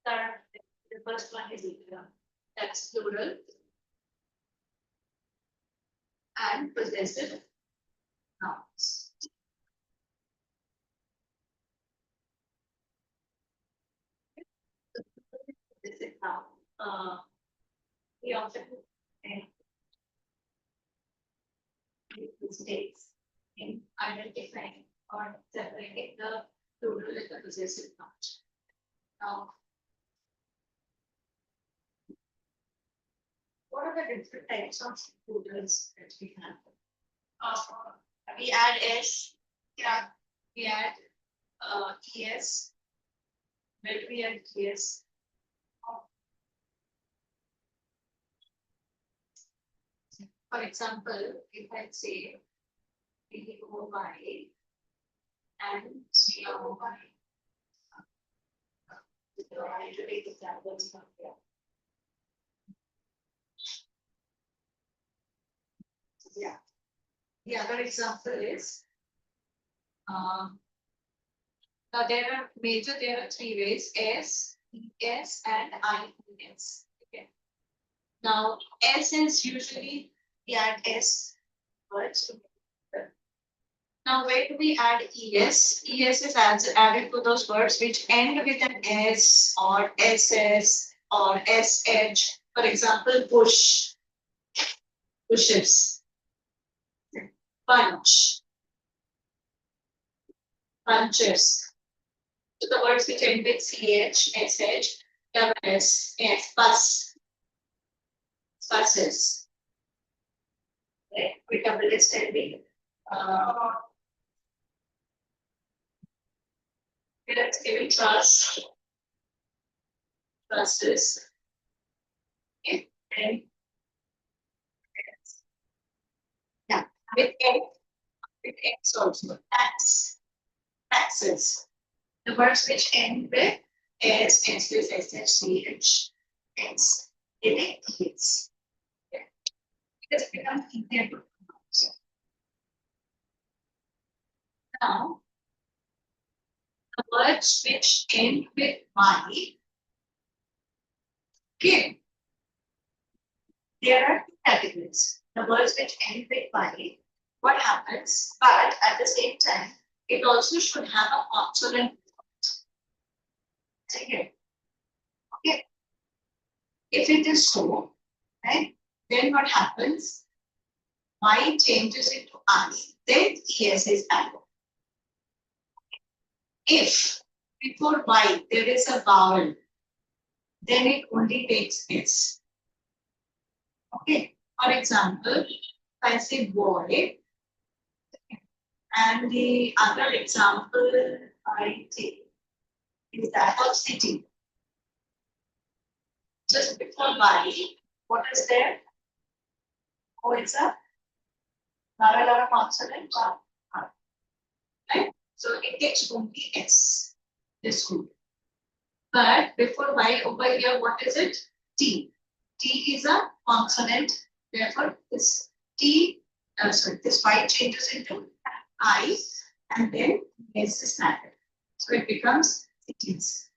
The first one is that's plural and possessive nouns. This is how we often mistakes in identifying or separating the plural and the possessive nouns. Now, what are the different types of plurals that we have? We add s, yeah, we add es, where do we add es? For example, if I say by and by, I need to take examples from here. Yeah. The other example is now there are three ways: S, ES, and IES. Okay. Now S is usually we add S words. Now where do we add ES? ES is added to those words which end with an S or SS or SH. For example, push, pushes, punch, punches. So the words which end with CH, SH, WS, S, bus, buses. Right? We double S ending. Let's give it trust. Buses. Okay. And yeah, with X also. Taxes. The words which end with S, S with SH, S, it's. Because it becomes easier to pronounce. Now, the words which end with Y, okay, there are two categories. The words which end with Y, what happens, but at the same time, it also should have a consonant. Okay. If it is so, right, Then what happens? Y changes into I. Then ES is added. If before Y there is a vowel, then it only takes S. Okay. For example, if I say boy, and the other example I take is that of city. Just before Y, what is there? Oh, it's a Lara consonant. Right? So it takes only S. This group. But before Y over here, what is it? T. T is a consonant. Therefore, this T, this Y changes into I, and then S is added. So it becomes cities.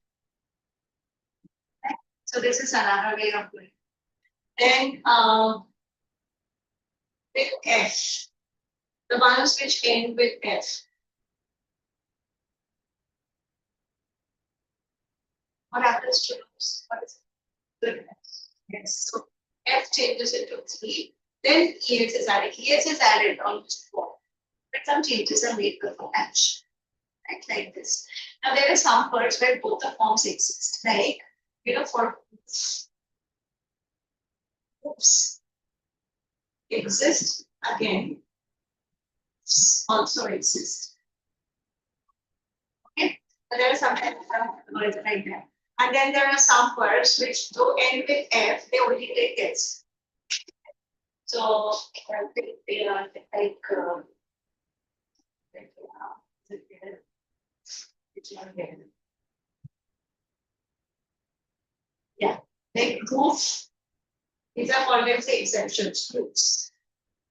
Right? So this is another way of doing it. Then with F, the ones which end with F. What happens to those? What is it? Yes. So F changes into 3. Then ES is added. ES is added almost 4. But some changes are made before H. Right? Like this. Now there are some words where both the forms exist. Like, for oops exist again. Also exist. Okay. But there are some words like that. And then there are some words which do end with F, they only take S. So they are like yeah, like goof. These are called as exceptions, groups.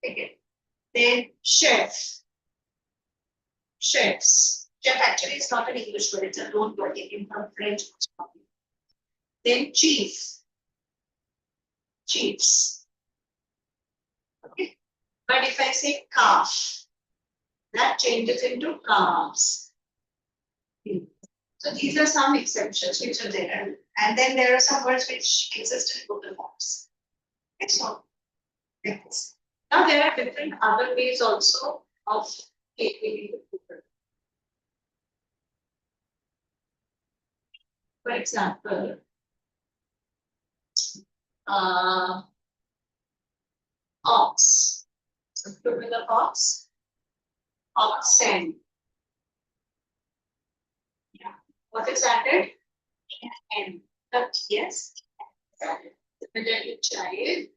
Okay. Then chef. Chefs. Chef actually is not an English word, it's a loan word taken from French. Then chief. Chiefs. Okay. But if I say calf, that changes into calves. So these are some exceptions which are there. And then there are some words which exist in both the forms. It's all. Yes. Now there are different other ways also of taking the people. For example, ox. So plural of ox. Oxen. Yeah. What is added? N. But yes, added. Similarly, child.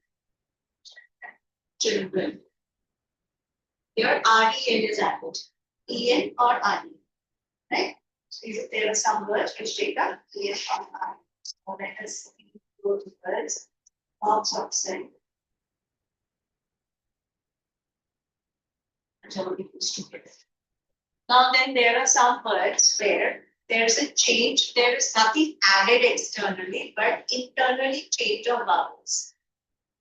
Children. Here REN is added. EN or RE. Right? So there are some words which take up EN or RE. So let us see those words. Ox, oxen. Now then there are some words where there's a change, there is nothing added externally, but internally change of vowels.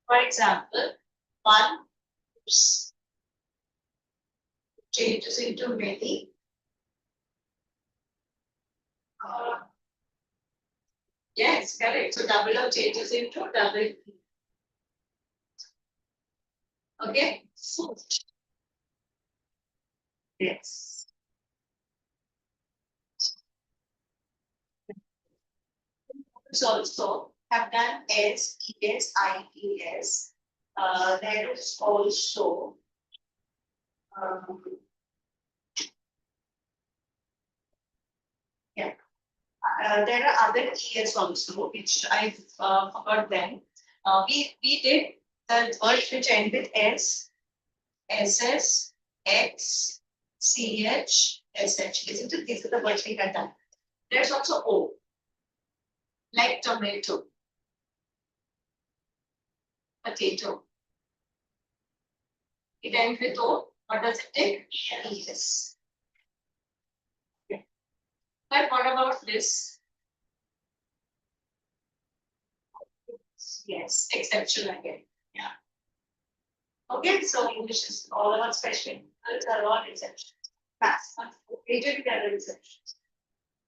For example, one changes into many. Yes, correct. So double O changes into double E. Okay, foot. Yes. Also have done S, ES, IES. There is also yeah. There are other ES also, which I forgot them. We did the words which end with S, SS, X, CH, SH. Isn't it? These are the words we had done. There's also O, like tomato, potato. It ends with O. What does it take? ES. Okay. But what about this? Yes, exception again. Yeah. Okay, so English is all about special. Those are all exceptions. Maths, majority are exceptions.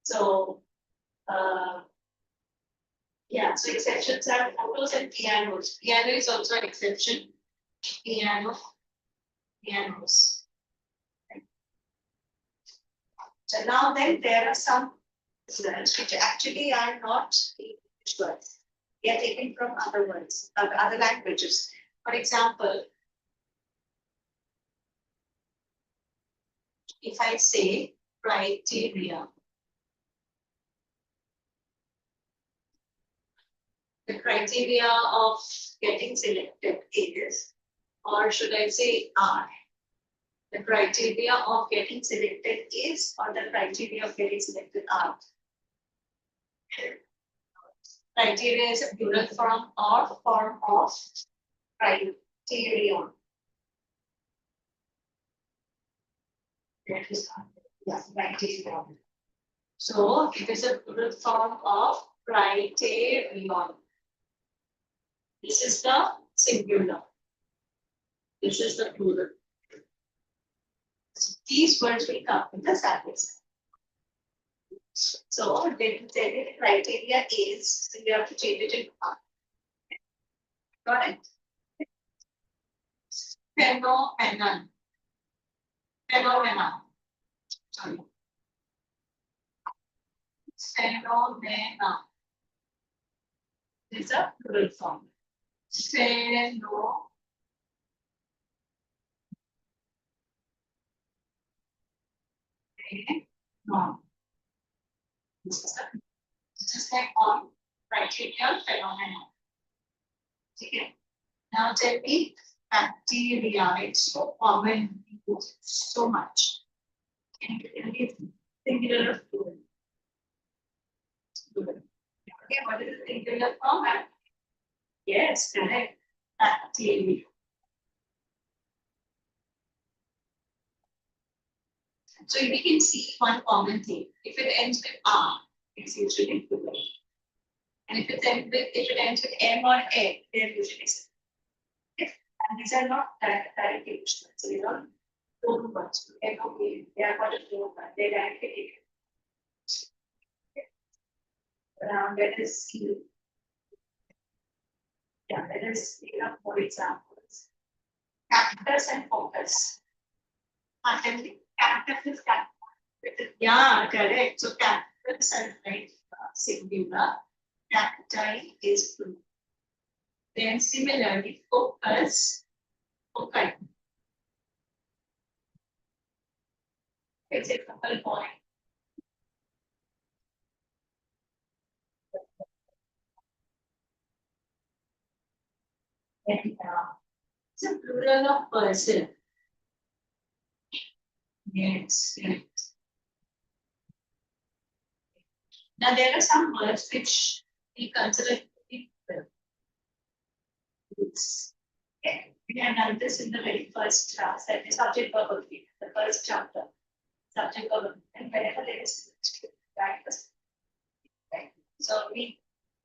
So Yeah, so exceptions are photos and pianos. Piano is also an exception. Piano, pianos. So now then there are some words which actually are not English words. They are taken from other words, other languages. For example, if I say criteria, the criteria of getting selected is, or should I say are, the criteria of getting selected is, or the criteria of getting selected are. Criteria is a plural form or form of criterion. That is, yeah, criterion. So it is a plural form of criterion. This is the singular. This is the plural. So these words will come in the suffix. So the criteria is, so you have to change it in part. Got it? Phenomenon. Phenomena. Sorry. Phenomena. It's a plural form. Pheno. No. Just like on criteria phenomena. Okay. Now tell me bacteria. It's so common. So much. Singular of plural. Okay, what is the singular form? Yes, correct. Bacteria. So we can see one common thing. If it ends with R, it's usually plural. And if it ends with M or A, they're usually singular. Okay? And these are not directly used. So these are plural words. M or A, they are not a plural word. They're directly that is yeah, that is more examples. Cactus and focus. Cactus is cactus. Yeah, correct. So cactus and right singular. Cacti is plural. Then similarly, focus. Okay. It's a couple point. And it's a plural of person. Yes, yes. Now there are some words which we consider it's okay. We have done this in the very first class, that is subject verb agreement, the first chapter. Subject verb agreement. And whenever there is practice. Right. So we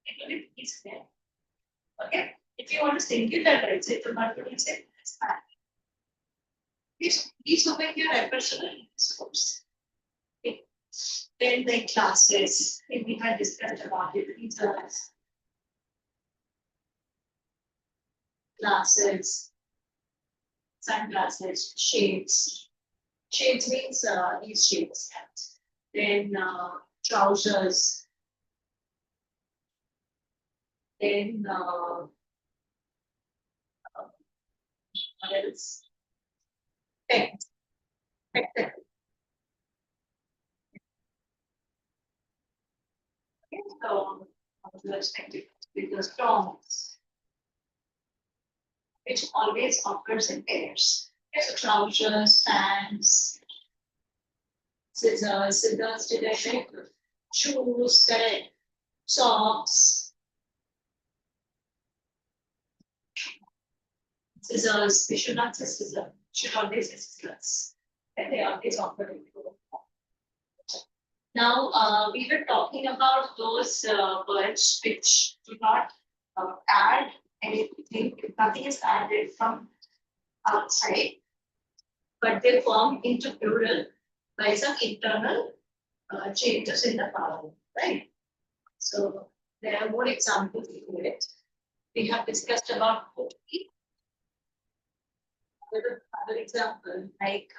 include these there. Okay. If you want to singularize it, to multiplicate it, it's fine. Please open your personal course. Okay. Then the classes, we have discussed about it. These are glasses, sunglasses, shades. Shades means these shades. Then trousers. Then what else? Pet. Pet. So, because storms, which always occurs in pairs. So trousers, pants, scissors, did I say? Shoes, correct. Socks, scissors. We should not say scissors. Should always say scissors. And they always occur in plural. Now, we were talking about those words which do not add anything, nothing is added from outside, but they form into plural by some internal changes in the power, right? So, There are more examples to it. We have discussed about cookie. Other example like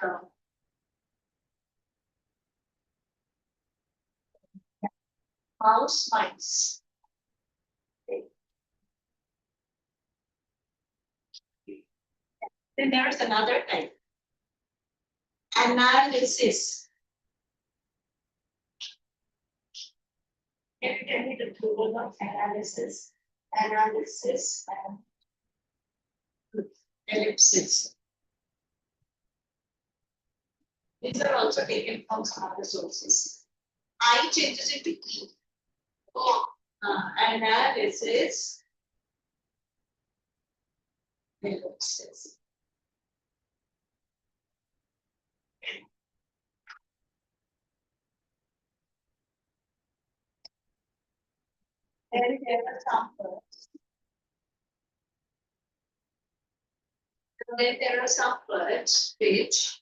mouse mice. Then there is another type. Analysis. Can you tell me the plural of analysis? Analysis and ellipsis. These are also taken from some other sources. I changes it to E. Oh, analysis. Ellipsis. Then there are some words. Then there are some words which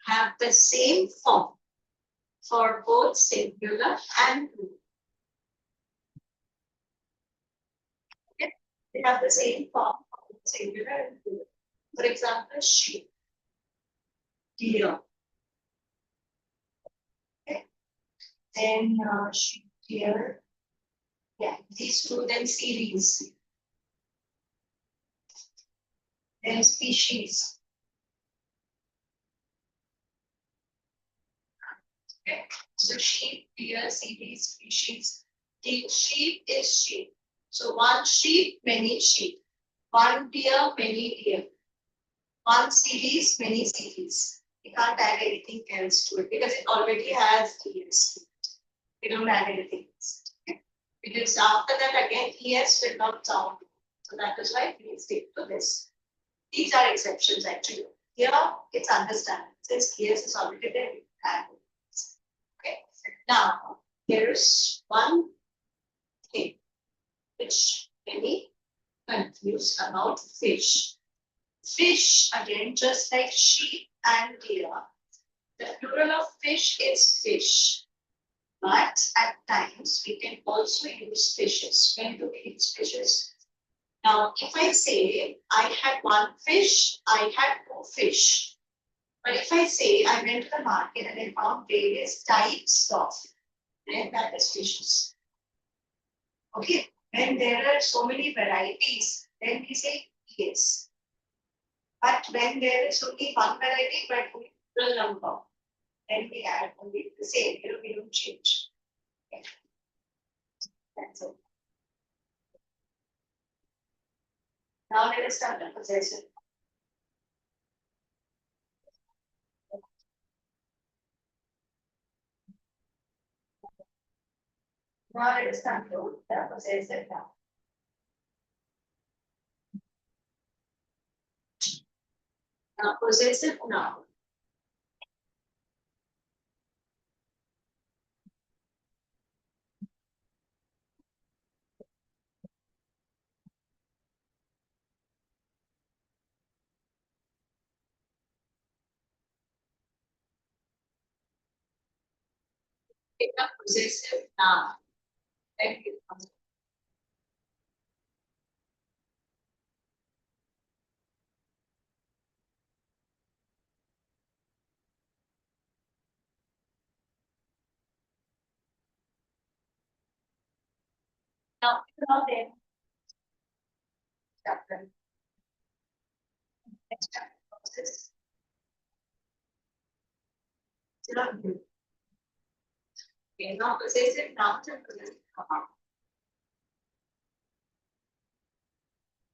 have the same form for both singular and plural. Okay? They have the same form for both singular and plural. For example, sheep, deer. Okay? Then sheep, deer. Yeah, these two, then series. Then species. Okay? So sheep, deer, series, species. The sheep is sheep. So one sheep, many sheep. One deer, many deer. One series, many series. We can't add anything else to it because it already has ES. We don't add anything else. Okay? Because after that again ES will not sound. So that is why we stick to this. These are exceptions actually. Here it's understandable. Since ES is already there, we add it. Okay. Now there is one thing which many confused about fish. Fish, again, just like sheep and deer, the plural of fish is fish. But at times we can also use fishes. When do we use fishes? Now, if I say I had one fish, I had no fish. But if I say I went to the market and I found various types of, then that is fishes. Okay, when there are so many varieties, then we say yes. But when there is only one variety, but only plural number, then we add only the same, we don't change. Okay. That's it. Now let us start the possessive. Now let us start the possessive now. Now possessive noun. Pick up possessive noun. Thank you. Now then, chapter. Next chapter process. Okay, now possessive nouns and possessive noun.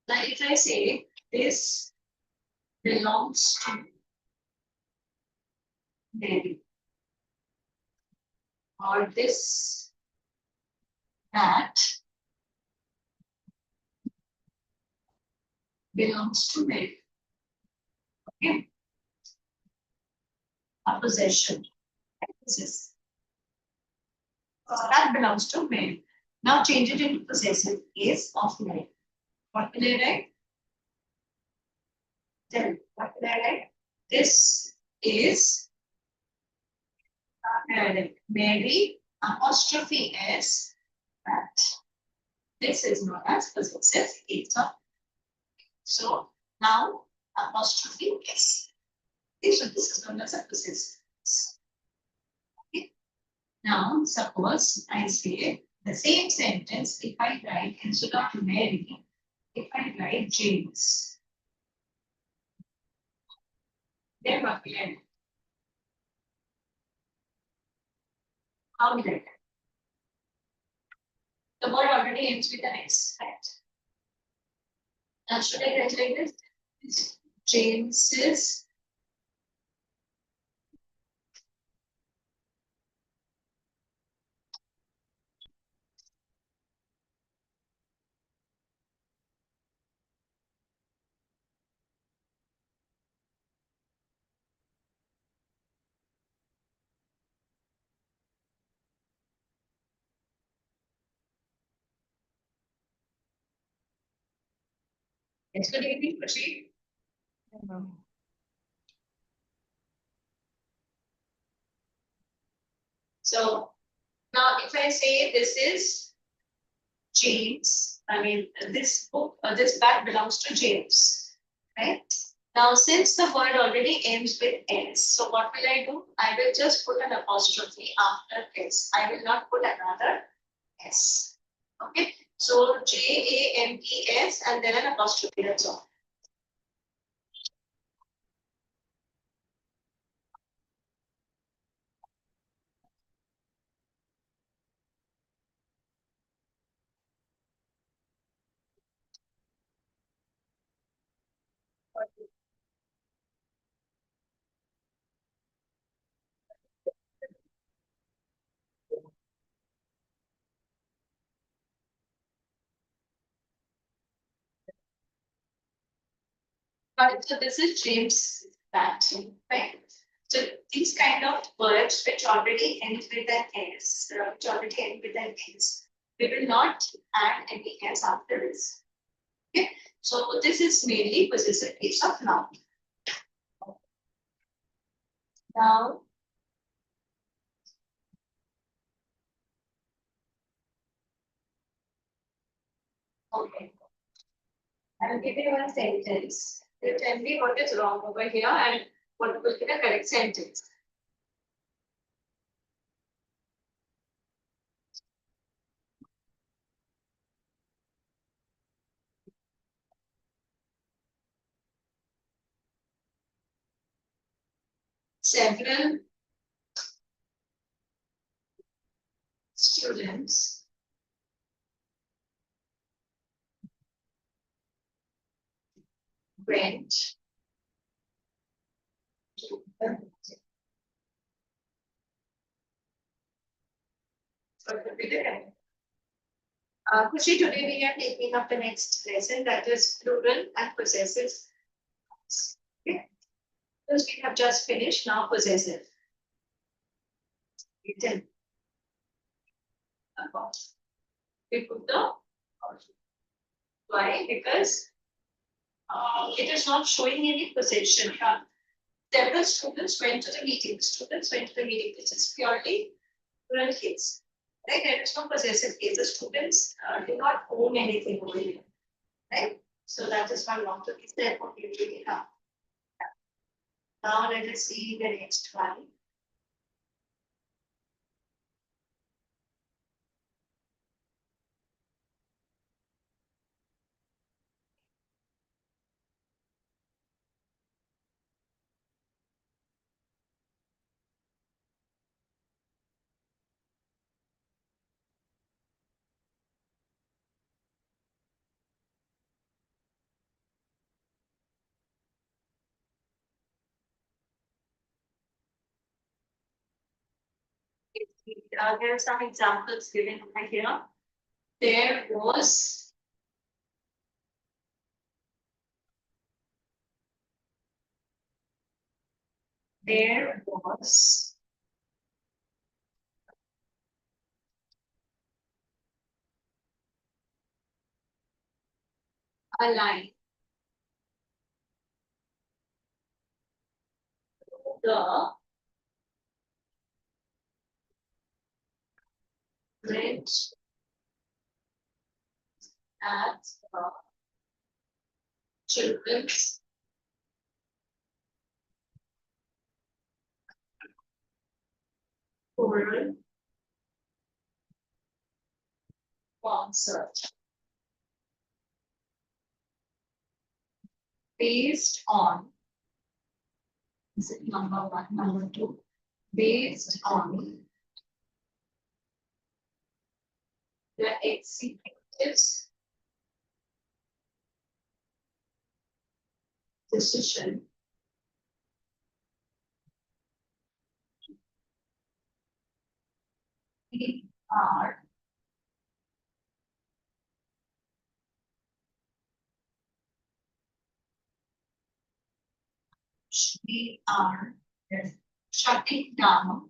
Now if I say this belongs to Mary, or this, that belongs to Mary. Okay. A possession. This is that belongs to Mary. Now change it into possessive is of Mary. What will I write? Tell. What did I write? This is Mary apostrophe S. That this is known as possessive case of. So now apostrophe S. Okay, so this is known as a possessive case. Okay. Now suppose I say the same sentence if I write instead of Mary, if I write James. Then what will I do? How will I do? The word already ends with an S, right? Now should I write like this? James's It's good evening, proceed. So now if I say this is James, I mean this book, this bag belongs to James, right? Now since the word already ends with S, so what will I do? I will just put an apostrophe after S. I will not put another S. Okay, so James and then an apostrophe, that's all. But so this is James that, right? So these kind of words which already end with an S, which already end with an S, we will not add any S after this. Okay, so this is mainly possessive case of noun. Now, okay, I will give you one sentence. You tell me what is wrong over here and what will be the correct sentence. Several students went to the what will be the correct. Kushi, today we are taking up the next lesson that is plural and possessive. Okay. Because we have just finished now possessive. Written. We put the why? Because it is not showing any possession. Several students went to the meeting. Students went to the meeting. This is purely plural case. Right? There is no possessive case. The students do not own anything over here. Right? So that is one long to be therefore usually have. Now let us see the next one. There are some examples given over here. There was there was a line the rent at the children's choral concert based on, is it number one, number two, based on the executive's decision we are we are shutting down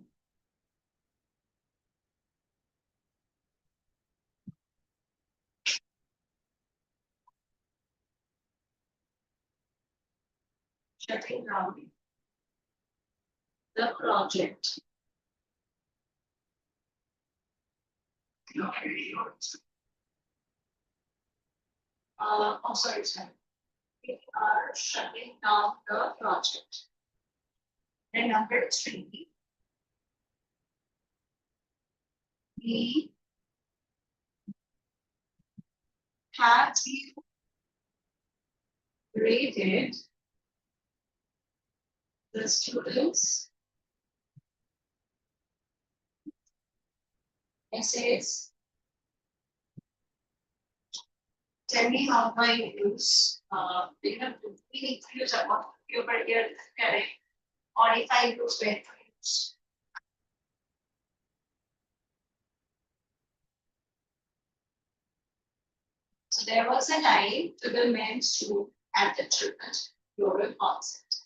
shutting down the project. Sorry. We are shutting down the project. And number three, we have rated the students' essays. Tell me how I use, we need to use about over here, correct? Or if I use where to use. So there was a line to the men's room at the children's oral concept.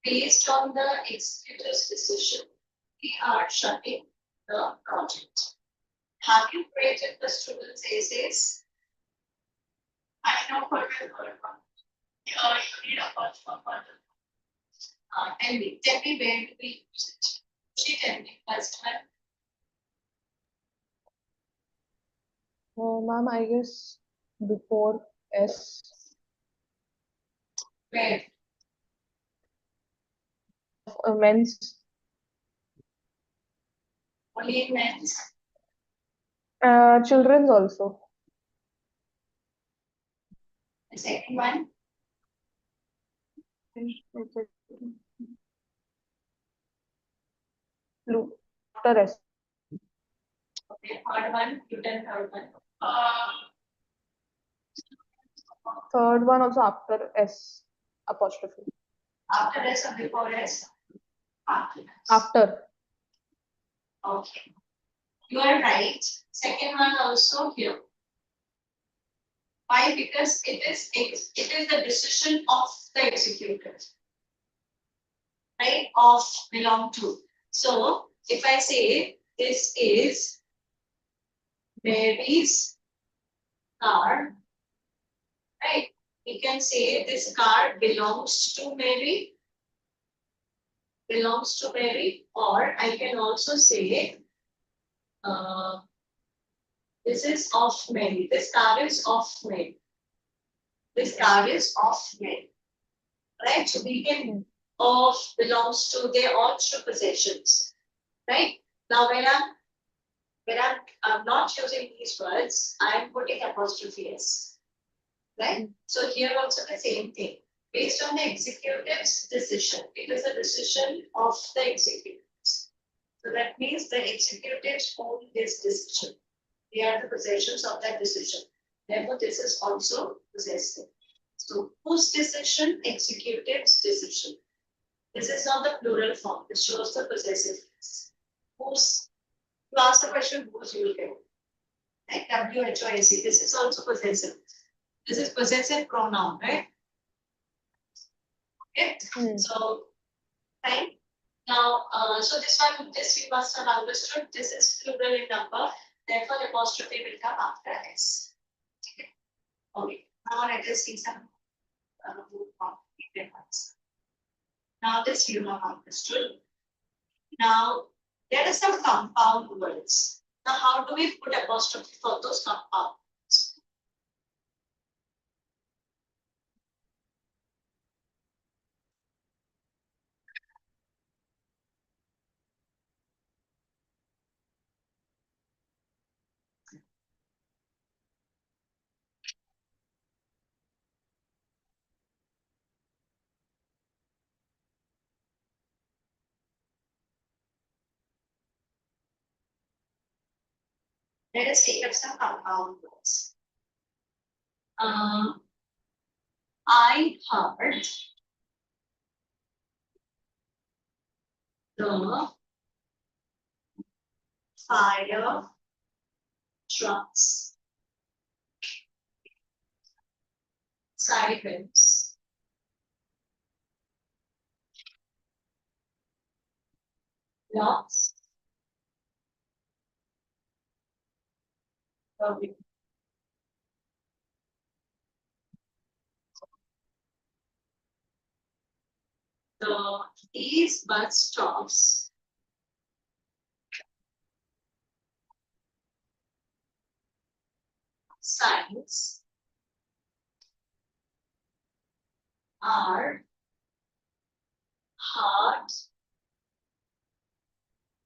Based on the executor's decision, we are shutting the project. Have you created the students' essays? I know for the third one. You need a first one. Tell me where do we use it? She tell me first one. Ma'am, I guess before S. Where? Men's. Only in men's. Children's also. The second one. After S. Okay, third one, you tell third one. Third one also after S apostrophe. After S or before S? After. After. Okay. You are right. Second one also here. Why? Because it is the decision of the executor, right? Of belong to. So if I say this is Mary's car, right? We can say this car belongs to Mary. Belongs to Mary, or I can also say this is of Mary. This car is of Mary. This car is of Mary. Right? So we can of belongs to, they all show possessions. Right? Now when I'm not using these words, I'm putting apostrophe S. Right? So here also the same thing. Based on the executive's decision. It is a decision of the executives. So that means the executives own this decision. They are the possessions of that decision. Therefore, this is also possessive. So, whose decision? Executive's decision. This is not the plural form. This shows the possessiveness. Whose? You ask the question, whose you will get. Like WHOSE. This is also possessive. This is possessive pronoun, right? Okay. So, fine. Now, so this you must have understood. This is plural in number. Therefore, the apostrophe will come after S. Okay. Now let us see some ones. Now this you have understood. Now there are some compound words. Now how do we put apostrophe for those compound words? Let us take up some compound words. I heard the fire trucks, sirens, lots of these bus stops signs are hard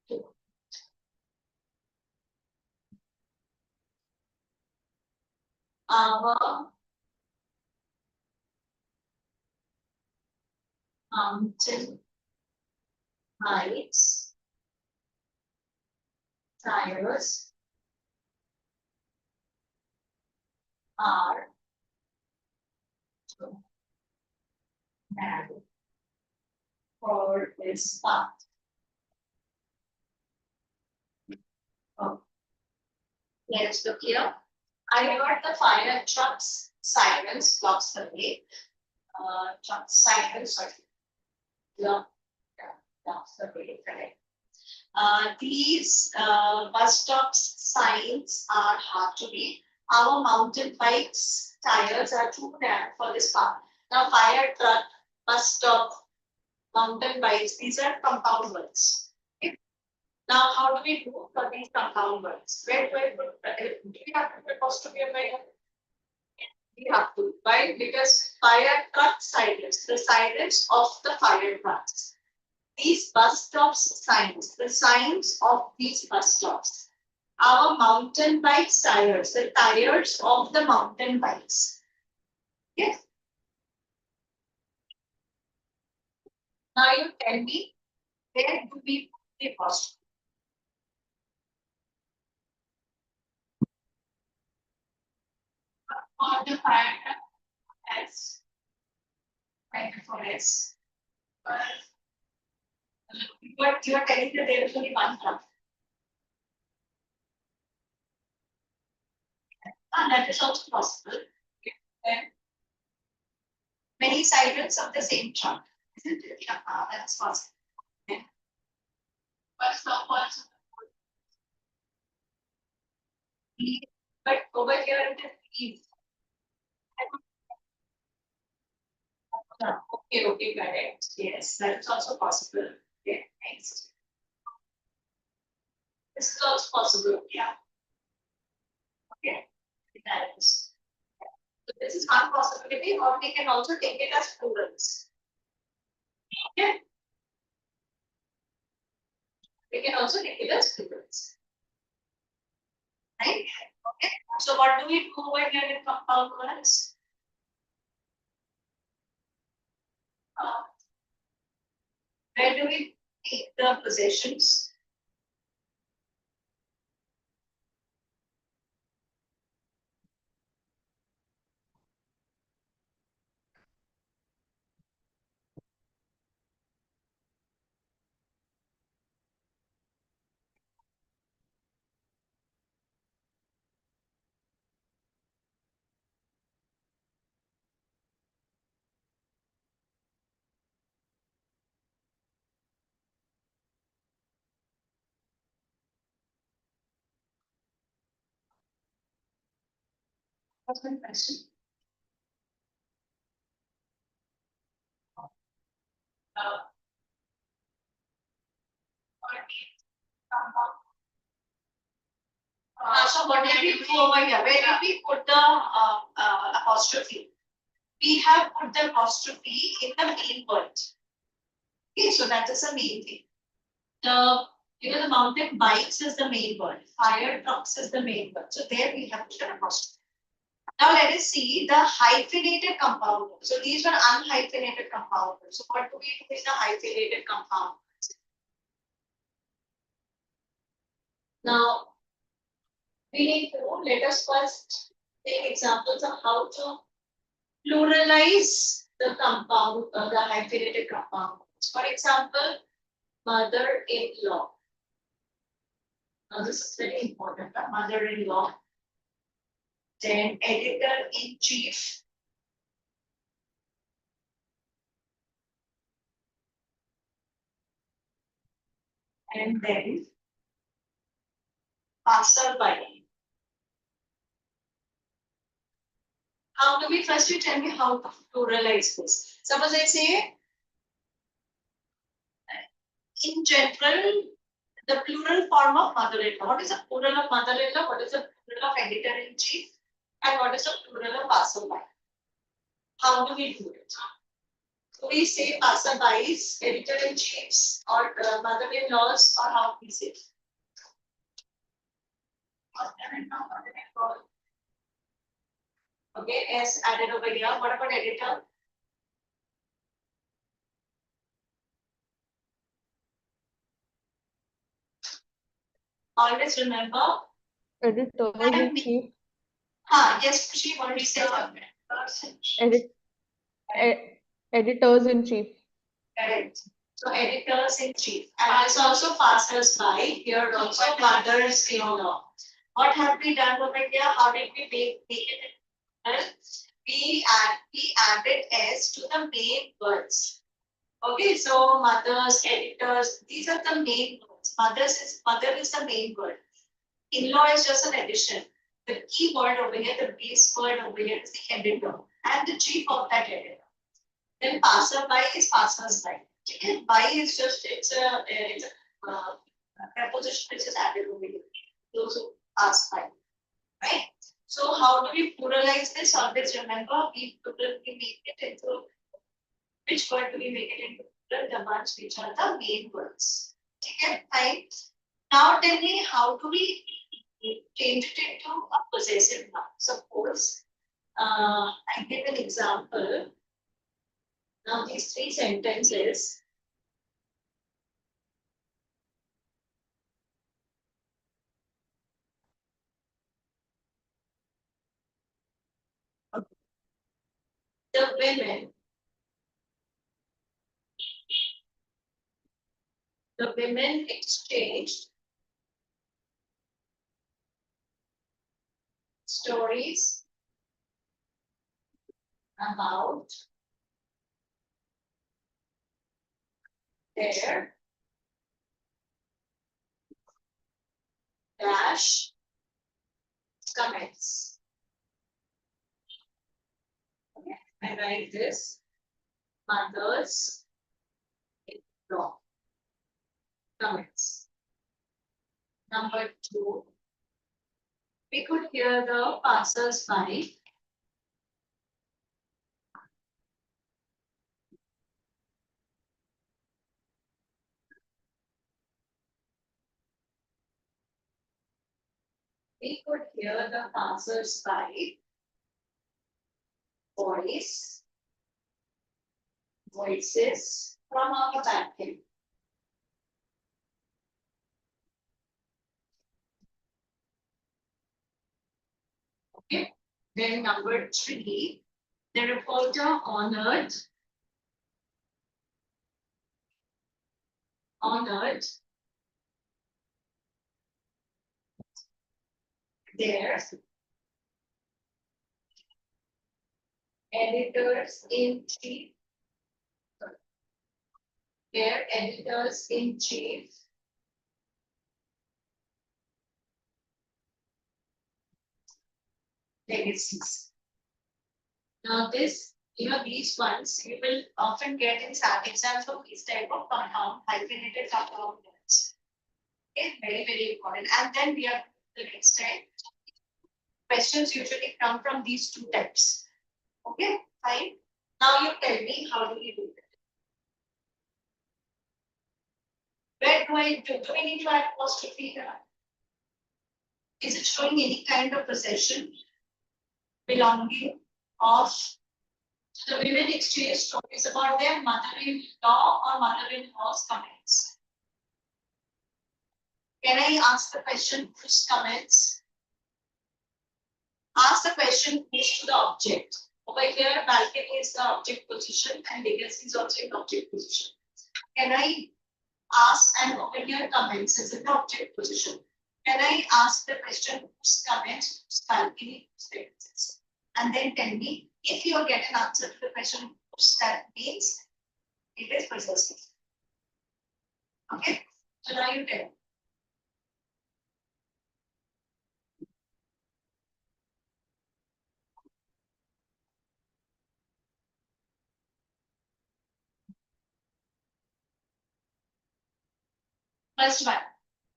to our mountain heights tires are too narrow for this path. Oh, let's look here. I heard the fire trucks, sirens, blocks the way. Trucks, sirens, sorry. Block, blocks the way, correct. These bus stops signs are hard to read. Our mountain bikes tires are too narrow for this path. Now, fire truck, bus stop, mountain bikes, these are compound words. Okay. Now, how do we do for these compound words? Where do I put? Do we have to put apostrophe or by? We have to. Why? Because fire truck sirens, the sirens of the fire trucks. These bus stops signs, the signs of these bus stops. Our mountain bike tires, the tires of the mountain bikes. Yes. Now you tell me, where do we put the apostrophe? For the fire S, for S. But you are telling that there is only one truck. And that is also possible. Then many sirens of the same truck. Isn't it? Yeah, that's possible. Yeah. But stop also. But over here it is. Okay, correct. Yes, that is also possible. Okay, next. This is also possible. Yeah. Okay. That is. So this is one possibility, or we can also take it as plurals. Okay. We can also take it as plurals. Right? Okay. So what do we do over here in compound words? Where do we take the possessions? What's my question? So what did we do over here? Where did we put the apostrophe? We have put the apostrophe in the main word. Okay, so that is the main thing. The mountain bikes is the main word. Fire trucks is the main word. So there we have put an apostrophe. Now let us see the hyphenated compound word. So these were unhyphenated compound words. So what do we do with the hyphenated compound words? Now we need to let us first take examples of how to pluralize the compound, the hyphenated compound words. For example, mother-in-law. Now this is very important. Mother-in-law. Then editor-in-chief. And then passerby. How do we first you tell me how to pluralize this? Suppose I say in general, the plural form of mother-in-law. What is the plural of mother-in-law? What is the plural of editor-in-chief? And what is the plural of passerby? How do we do it? Do we say passerbys, editor-in-chiefs, or mother-in-laws, or how do we say? Okay, S added over here. What about editor? Always remember. Editors in chief. Yes, she already said Editors in chief. correct. So editors in chief. And it's also passers by. Here also mothers in law. What have we done over here? How did we make it? We added S to the main words. Okay, so mothers, editors, these are the main words. Mother is the main word. In-law is just an addition. The key word over here, the base word over here is the editor and the chief of that editor. Then passerby is passers-by. Okay, by is just it's a preposition which is added over here. Those who pass by, right? So how do we pluralize this? Always remember we make it into which word do we make it into? The ones which are the main words. Okay, fine. Now tell me how do we change it into a possessive noun? Suppose I give an example. Now these three sentences. The women exchanged stories about their dash comments. Okay, I write this mothers law comments. Number two, we could hear the passers-by voices from our backend. Okay. Then number three, the reporter honored their editors-in-chief, legacies. Now this, these ones you will often get in exams of these type of compound, hyphenated compound words. Okay, very, very important. And then we are the next time. Questions usually come from these two types. Okay, fine. Now you tell me, how do we do it? Where do I do? Do we need to add apostrophe here? Is it showing any kind of possession belonging of the women exchange stories about their mother-in-law or mother-in-law's comments? Can I ask the question whose comments? Ask the question who's to the object. Over here, balcony is the object position and legacy is also in object position. Can I ask, and over here comments is in the object position. Can I ask the question whose comments, whose balcony, whose legacy? And then tell me if you get an answer to the question whose, that means it is possessive. Okay, so now you tell. First one.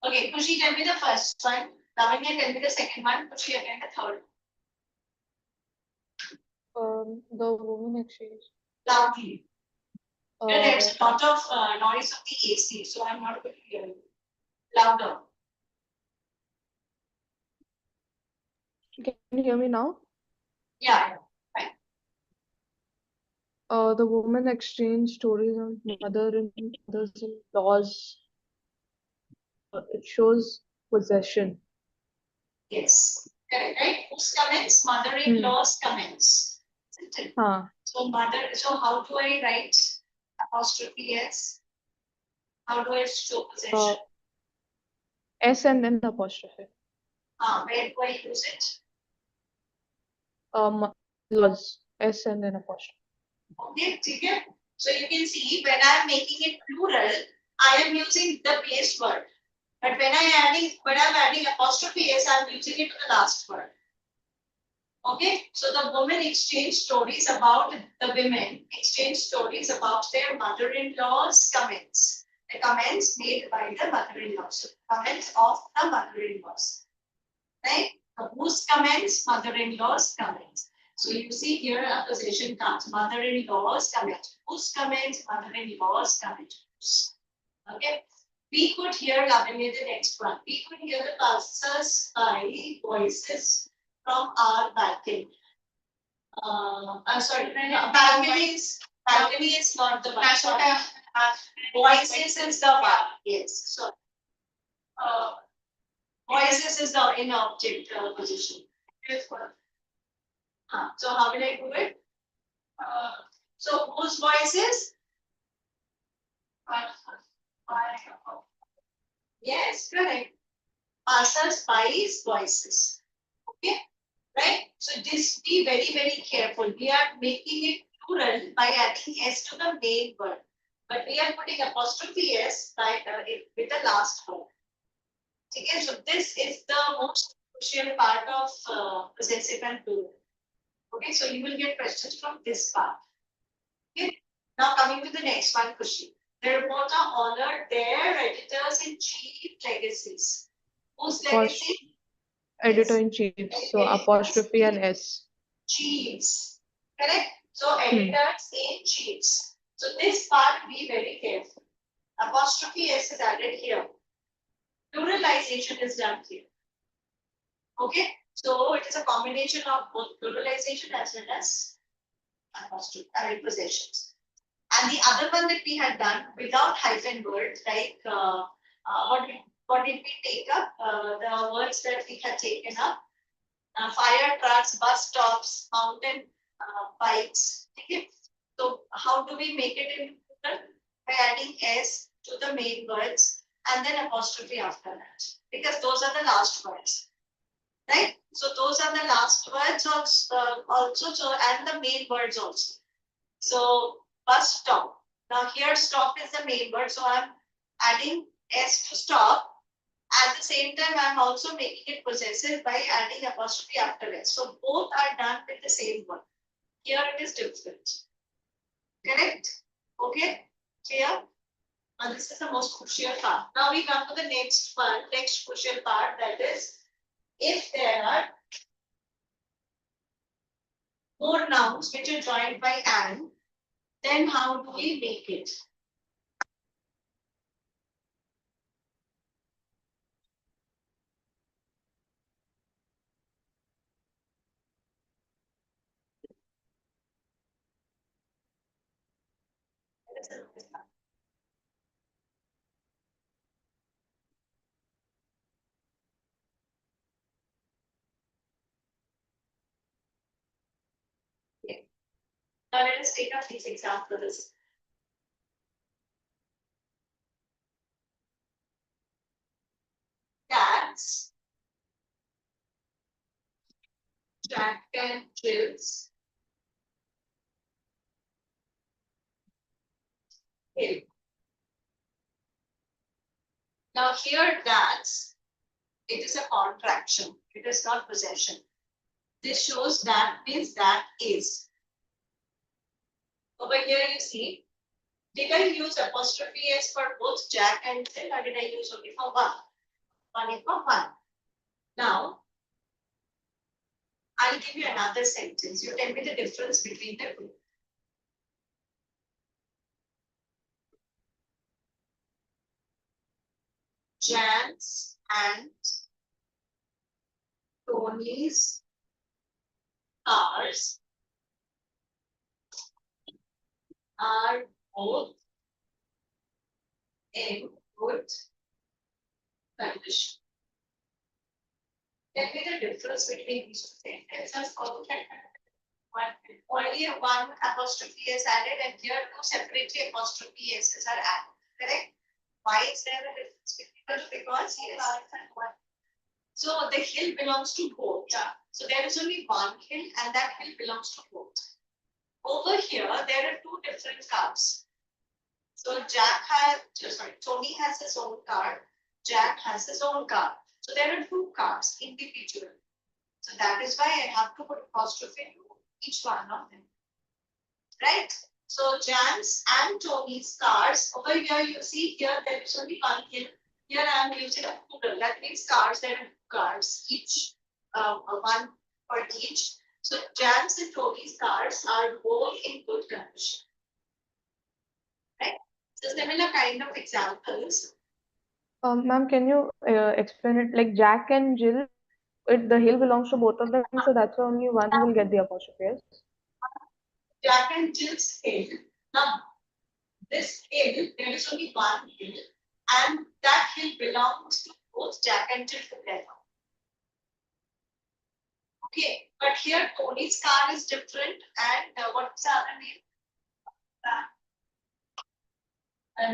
Okay, Kushi, tell me the first one. Lavanya, tell me the second one. Kushi, again the third. The women exchange. Loudly. Uh, There's a lot of noise of the AC, so I'm not able to hear you. Louder. Can you hear me now? Yeah. The women exchange stories on mothers-in-laws. It shows possession. Yes. Correct, right? Whose comments? Mother-in-law's comments. Isn't it? So so how do I write apostrophe S? How do I show possession? S and then apostrophe. Where do I use it? Laws. S and then apostrophe. Okay. So you can see when I'm making it plural, I am using the base word. But when I'm adding apostrophe S, I'm using it to the last word. Okay, so the women exchange stories about their mother-in-law's comments. The comments made by the mother-in-law. So comments of the mother-in-laws. Right? Whose comments? Mother-in-law's comments. So you see here a possession comes. Mother-in-law's comment. Whose comments? Mother-in-law's comment. Okay. We could hear Lavanya the next one. We could hear the passers-by voices from our balcony. I'm sorry, balcony is not the one. That's what I asked. Voices is the one. Yes. So voices is the in object position. Yes, so how will I do it? So whose voices? Yes, correct. Passers-by's voices. Okay, right? So just be very, very careful. We are making it plural by adding S to the main word. But we are putting apostrophe S by with the last word. Okay, so this is the most crucial part of possessive and plural. Okay, so you will get questions from this part. Okay, now coming to the next one, Kushi. The reporter honored their editors-in-chief legacies. Whose legacy? Editor-in-chief. So apostrophe and S. Chiefs. Correct? So editors-in-chiefs. So this part, be very careful. Apostrophe S is added here. Pluralization is done here. Okay? So it is a combination of both pluralization as well as apostrophe possessions. And the other one that we had done without hyphen words, like what did we take up? The words that we had taken up. Fire trucks, bus stops, mountain bikes. Okay. So how do we make it in plural? By adding S to the main words and then apostrophe after that. Because those are the last words. Right? So those are the last words also so, and the main words also. So bus stop. Now here stop is the main word. So I'm adding S to stop. At the same time, I'm also making it possessive by adding apostrophe after S. So both are done with the same word. Here it is different. Correct? Okay? Clear? And this is the most crucial part. Now we come to the next part, next crucial part, that is if there are more nouns which are joined by and, then how do we make it? Okay. Now let us take up these examples. Cats, Jack and Jill's hill. Now here that's, it is a contraction. It is not possession. This shows that means that is. Over here you see, did I use apostrophe s for both Jack and Jill or did I use only for one? One is for one. Now, I'll give you another sentence. You tell me the difference between the two. Jan's and Tony's cars are both in good condition. Tell me the difference between these two sentences. Only one apostrophe is added and here two separately apostrophe s's are added. Correct? Why is there a difference between because yes. So the hill belongs to both. Yeah. So there is only one hill and that hill belongs to both. Over here, there are two different cars. So Tony has his own car, Jack has his own car. So there are two cars individual. So that is why I have to put apostrophe to each one of them. Right? So Jan's and Tony's cars, over here you see here there is only one hill. Here I am using a plural. That means cars, there are two cars, each one for each. So Jan's and Tony's cars are both in good condition. Right? So similar kind of examples. Ma'am, can you explain it like Jack and Jill? The hill belongs to both of them, so that's why only one will get the apostrophe. Yes? Jack and Jill's hill. Now, this hill, there is only one hill, and that hill belongs to both Jack and Jill together. Okay, but here Tony's car is different, and what's the other name?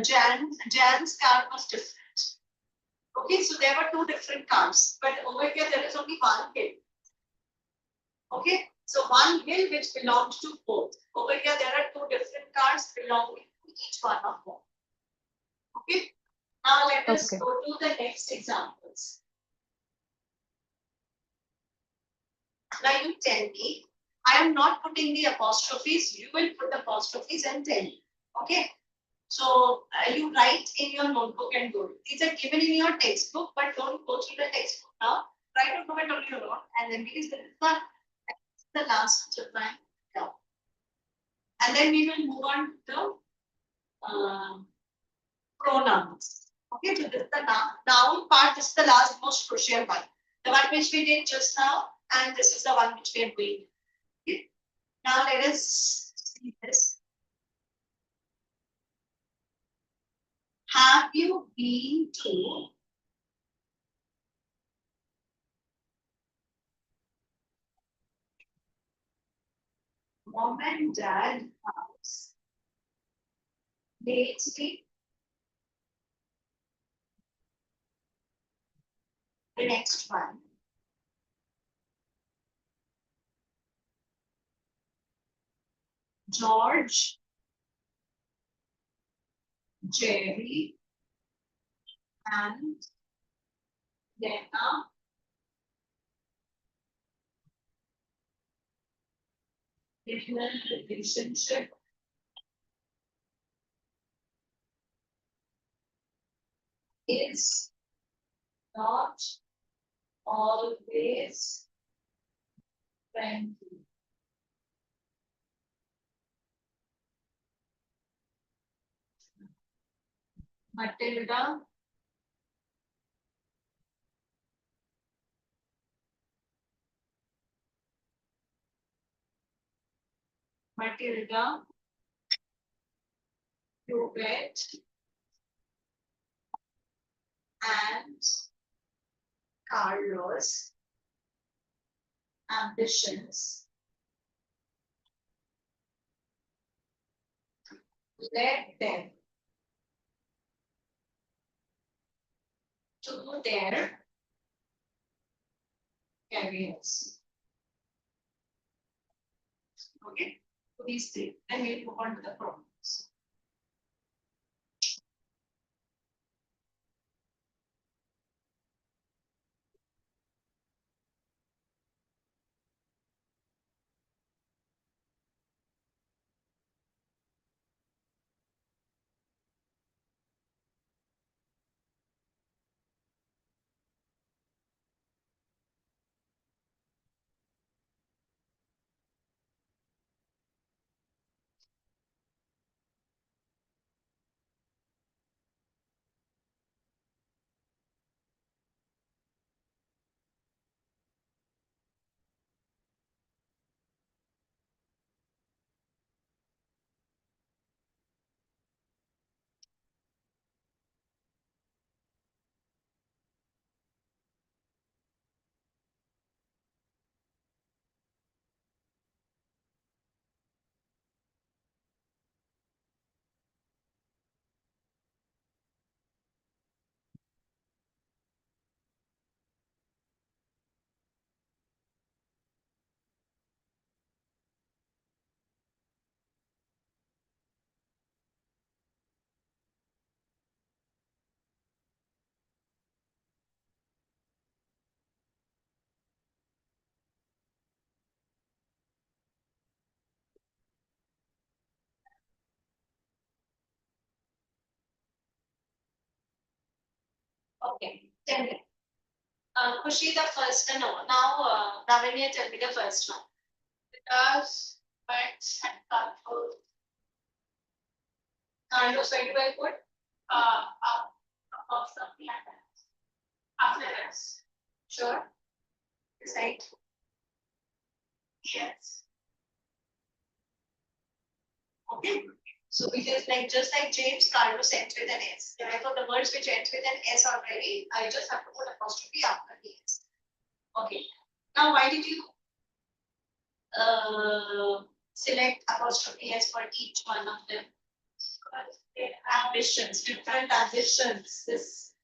Jan's car was different. Okay, so there were two different cars, but over here there is only one hill. Okay, so one hill which belongs to both. Over here there are two different cars belonging to each one of them. Okay, now let us go to the next examples. Now you tell me, I am not putting the apostrophes, you will put apostrophes and tell me. Okay, so you write in your notebook and go. These are given in your textbook, but don't go through the textbook now. Try to do it on your own, and then because this is the last line. Yeah. And then we will move on to pronouns. Okay, so this is the noun part. This is the last most crucial one. The one which we did just now, and this is the one which we are doing. Okay. Now let us see this. Have you been to mom and dad house lately? The next one. George, Jerry, and Lena in a relationship is not always friendly. Matilda Hubert and Carlos ambitions led them to their careers. Okay, so these three. Then we'll move on to the pronouns. Okay, tell me. Kushi, the first, no, now, Lavanya, tell me the first one. Because, but, and control. Carlos, where do I put? Of something like that. After this. Sure. Is right? Yes. Okay. So it is like just like James, Carlos ends with an S. Therefore, the words which ends with an S already, I just have to put apostrophe after the S. Okay. Now, why did you select apostrophe S for each one of them? Because their ambitions, different ambitions. This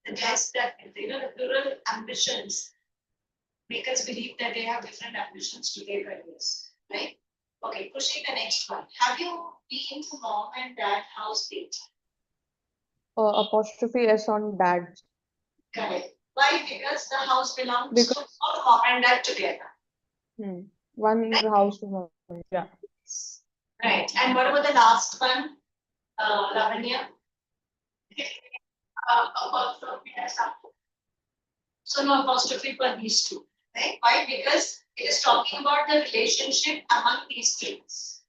suggests that the plural ambitions make us believe that they have different ambitions to their careers, right? Okay, pushing the next one. Have you been to mom and dad house date? Apostrophe S on dad. Correct. Why? Because the house belongs Because to both mom and dad together. one Right? house to one. Yeah. Right. And what about the last one, Lavanya? Apostrophe has something. So no apostrophe for these two. Right? Why? Because it is talking about the relationship among these things.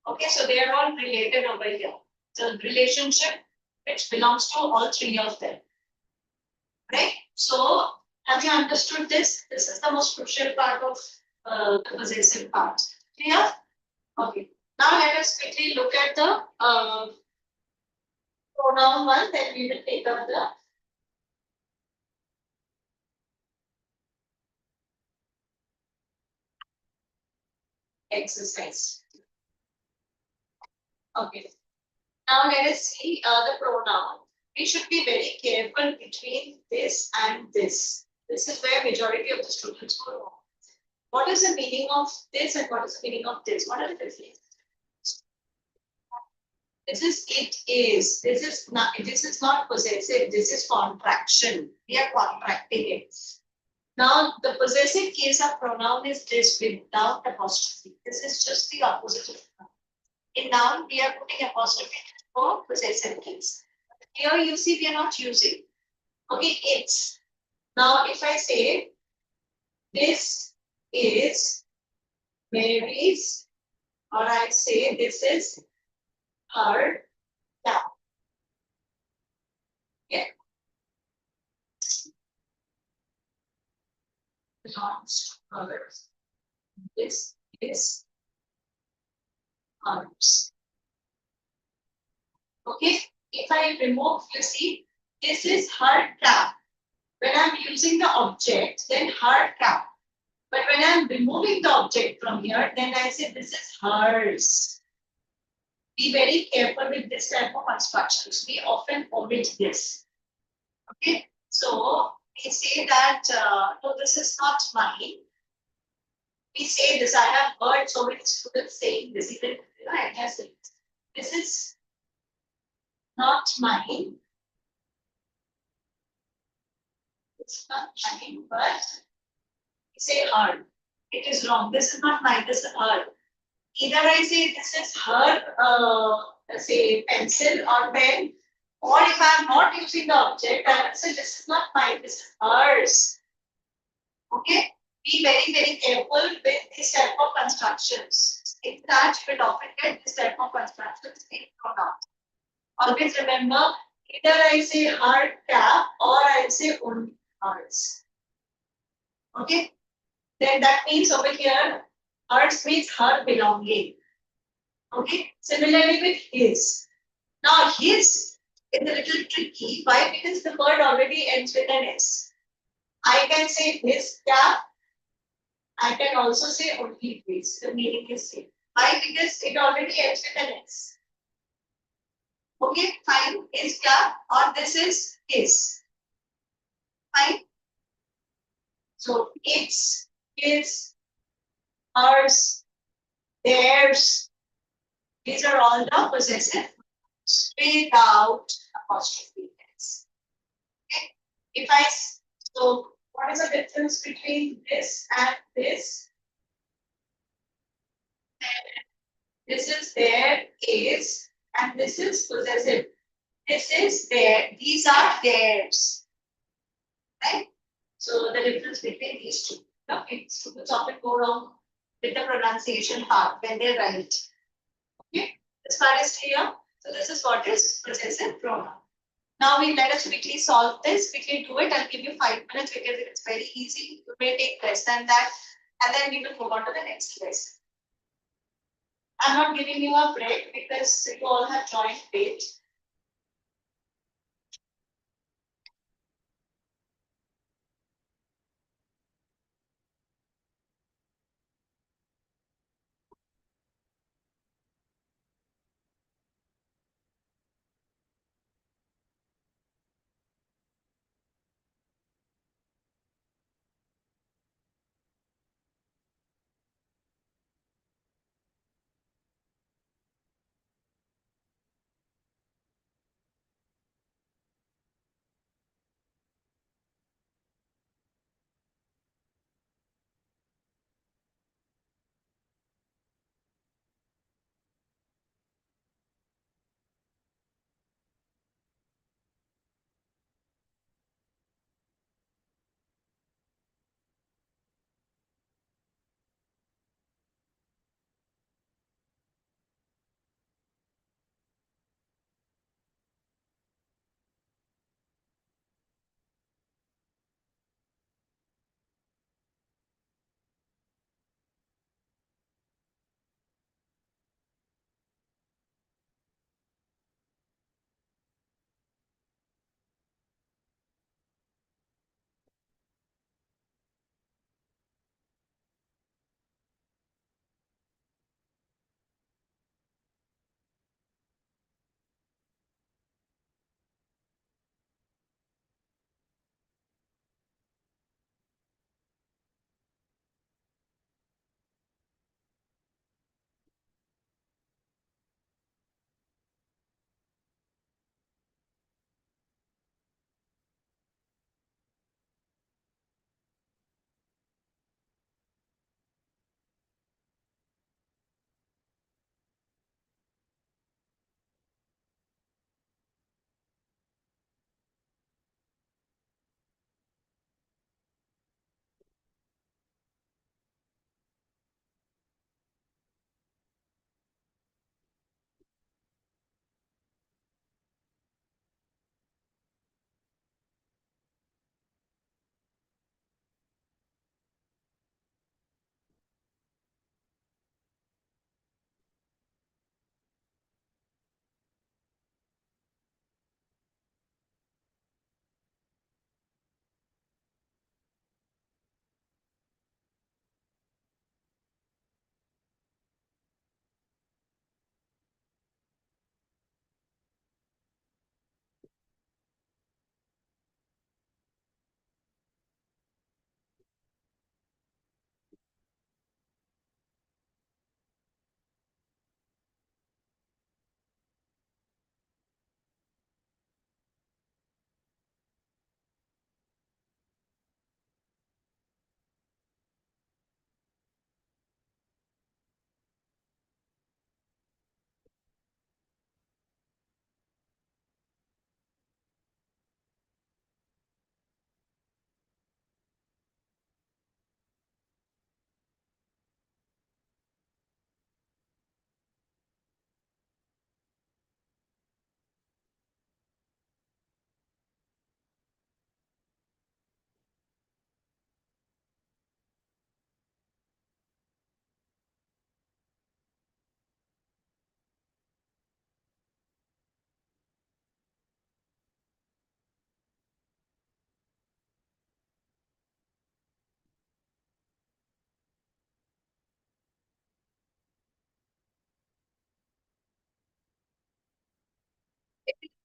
Okay, so they are all related over here. The relationship which belongs to all three of them. Right? So have you understood this? This is the most crucial part of the possessive part. Clear? Okay. Now let us quickly look at the pronoun one, then we will take up the exercise. Okay. Now let us see the pronoun. We should be very careful between this and this. This is where majority of the students go wrong. What is the meaning of this and what is the meaning of this? What are the differences? This is it is. This is not possessive. This is contraction. We are contracting it. Now the possessive case of pronoun is this without apostrophe. This is just the opposite of noun. In noun, we are putting apostrophe for possessive case. Here you see we are not using. Okay, it's. Now if I say This is Mary's, or I say this is her cap. Yeah. Belongs to her. This is hers. Okay. If I remove, you see, this is her cap. When I'm using the object, then her cap. But when I'm removing the object from here, then I say this is hers. Be very careful with this type of constructions. We often omit this. Okay, so we say that no, this is not mine. We say this. I have heard so many students saying this. Even I guess it. This is not mine. It's not mine, but we say her. It is wrong. This is not mine. This is her. Either I say this is her, say pencil or pen, or if I'm not using the object, I will say this is not mine, this is hers. Okay? Be very, very careful with this type of constructions. In that, you will often get this type of constructions in pronouns. Always remember, either I say her cap or I say only hers. Okay? Then that means over here, hers means her belonging. Okay? Similarly with his. Now his is a little tricky. Why? Because the word already ends with an S. I can say his cap. I can also say only his. The meaning is same. Why? Because it already ends with an S. Okay, fine. His cap or this is his. Fine. So it's his, hers, theirs. These are all the possessive without apostrophe s. Okay. If I so what is the difference between this and this? This is there is and this is possessive. This is there. These are theirs. Right? So the difference between these two. Okay. Students often go wrong with the pronunciation part when they write. Okay. This part is clear. So this is what is possessive pronoun. Now we let us quickly solve this, quickly do it. I'll give you 5 minutes because it's very easy. It may take less than that. And then we will move on to the next lesson. I'm not giving you a break because you all have joined late.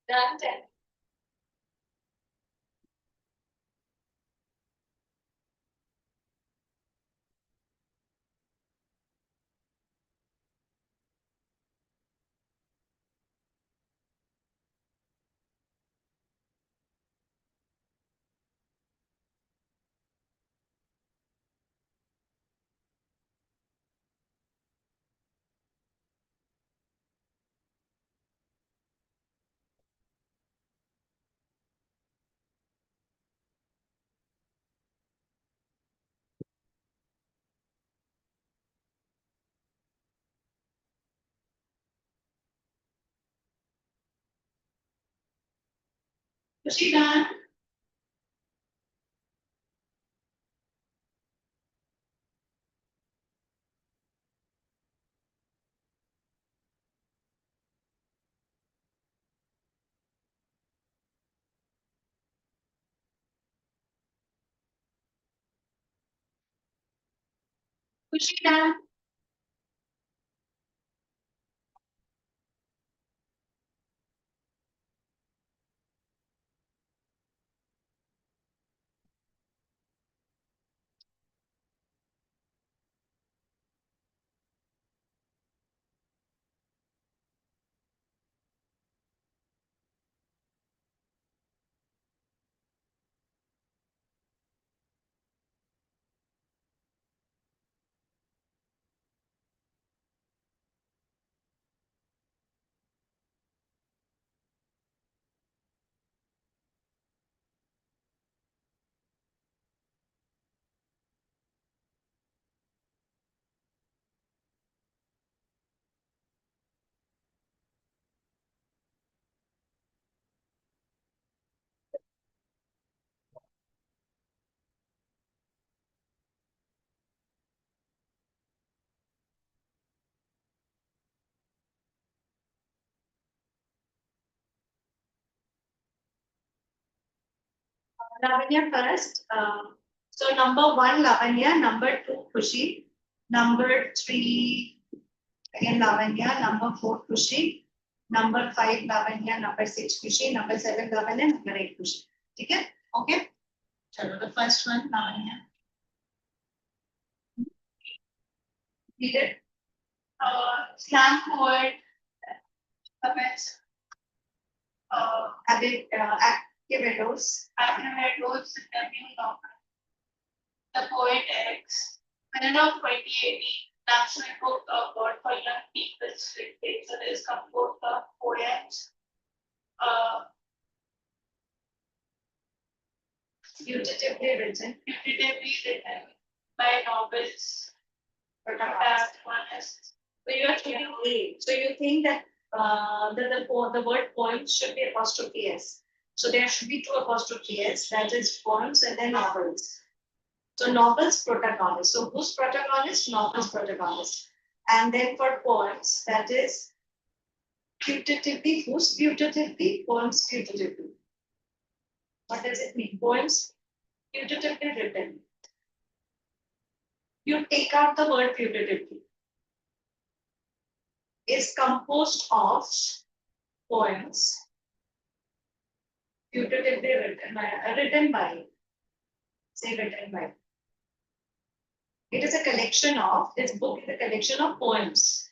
Done. 10. Kushi done. Kushi done. Lavanya first. So number one, Lavanya. Number two, Kushi. Number three, again Lavanya. Number four, Kushi. Number five, Lavanya. Number six, Kushi. Number seven, Lavanya. Number eight, Kushi. Okay? Okay? Chalo, the first one, Lavanya. Read it. Slam forward. Comments. Activators. Activators. The Poet X, winner of 2018 National Book Award for Young People's Literature is composed of poems, uh, putatively written by novels, protagonists. So you are thinking A. So you think that the word poems should be apostrophe S. So there should be two apostrophe S, that is poems and then novels. So novels protagonist. So who's protagonist? Novels protagonist. And then for poems, that is putatively. Who's putatively? Poems putatively. What does it mean? Poems putatively written. You take out the word putatively. Is composed of poems putatively written by, say written by. It is a collection of, this book is a collection of poems.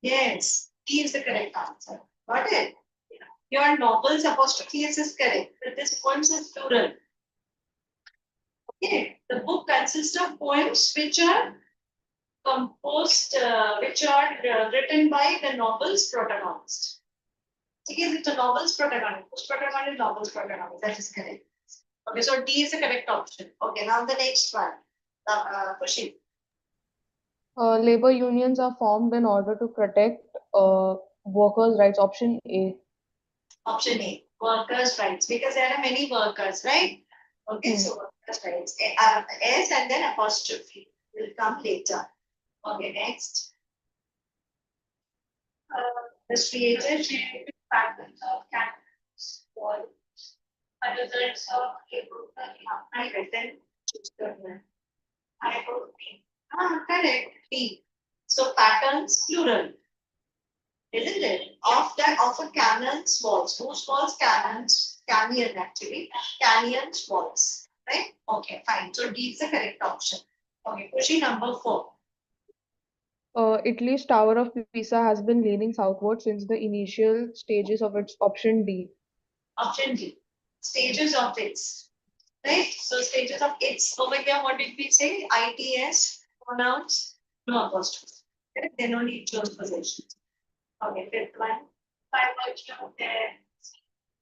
Yes, he is the correct answer. Got it? Your novels apostrophe S is correct, but this poems is plural. Okay, the book consists of poems which are written by the novel's protagonist. Okay, it's a novel's protagonist. Whose protagonist? Novel's protagonist. That is correct. Okay, so D is the correct option. Okay, now the next one. Kushi. Labor unions are formed in order to protect workers' rights. Option A. Option A, workers' rights, because there are many workers, right? Okay, so workers' rights. S and then apostrophe will come later. Okay, next. The created patterns of candles, walls, and results of a broken I written. I wrote B. Correct. B. So patterns plural. isn't it? Of a canyon's walls. Whose walls? Canyon actually. Canyon's walls. Right? Okay, fine. So D is the correct option. Okay, question number 4. Italy's Tower of Pisa has been leaning southward since the initial stages of its option D. Option D. Stages of its. Right? So stages of its. Over here, what did we say? ITS pronouns, no apostrophe. Correct? Then only close possessions. Okay, fifth one. Five words there.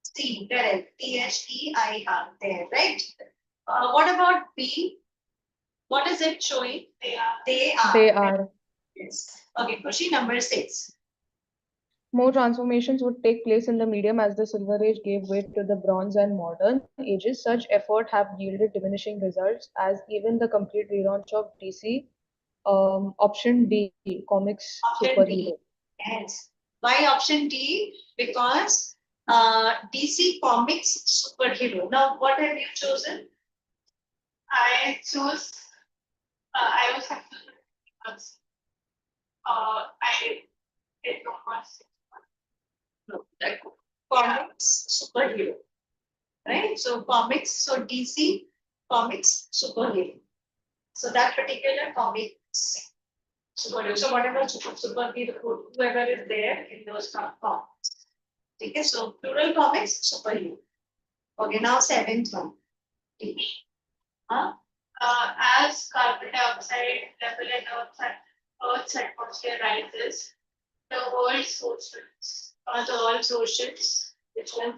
C, correct. THEIR there, right? What about B? What is it showing? They are. They are. They Right? are. Yes. Okay, question number 6. More transformations would take place in the medium as the Silver Age gave way to the Bronze and Modern Ages. Such effort have yielded diminishing results, as even the complete relaunch of DC, option D, comics Option D. superhero. Yes. Why option D? Because DC Comics superhero. Now, what have you chosen? I chose. I was happy because I did not watch. No, that comics superhero, right? So comics. So DC Comics superhero. So that particular comics superhero. So whatever superhero, whoever is there in those comics. Okay, so plural comics superhero. Okay, now seventh one. Huh? As carbon dioxide level in Earth's atmosphere rises, the world's oceans, or the world's oceans, which one?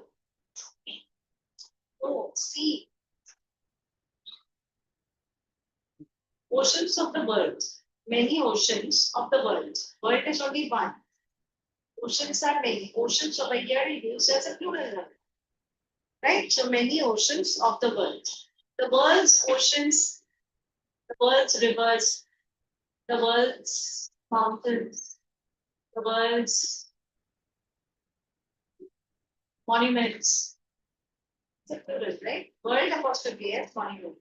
Oh, sea. Oceans of the world. Many oceans of the world. World is only one. Oceans are many. Oceans over here is used as a plural, right? So many oceans of the world. The world's oceans, the world's rivers, the world's mountains, the world's monuments. It's a plural, right? World apostrophe S monument.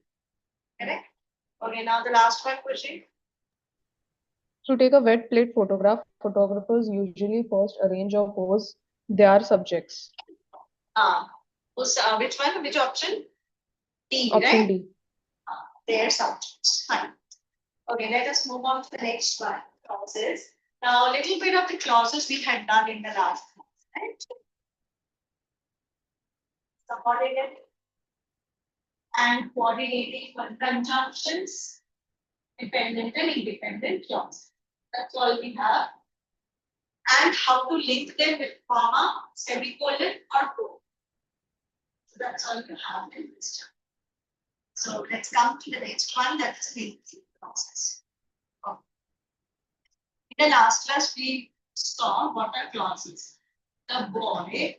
Correct? Okay, now the last one question. To take a wet plate photograph, photographers usually first arrange or pose their subjects. Which one? Which option? D, Option right? D. Their subjects. Fine. Okay, let us move on to the next one. Clauses. Now, a little bit of the clauses we had done in the last class, right? Subordinate and coordinating conjunctions, dependent and independent clauses. That's all we have. And how to link them with comma, semicolon, or quote. So that's all you have in this chapter. So let's come to the next one, that is linking clauses. In the last class, we saw what are clauses. The boy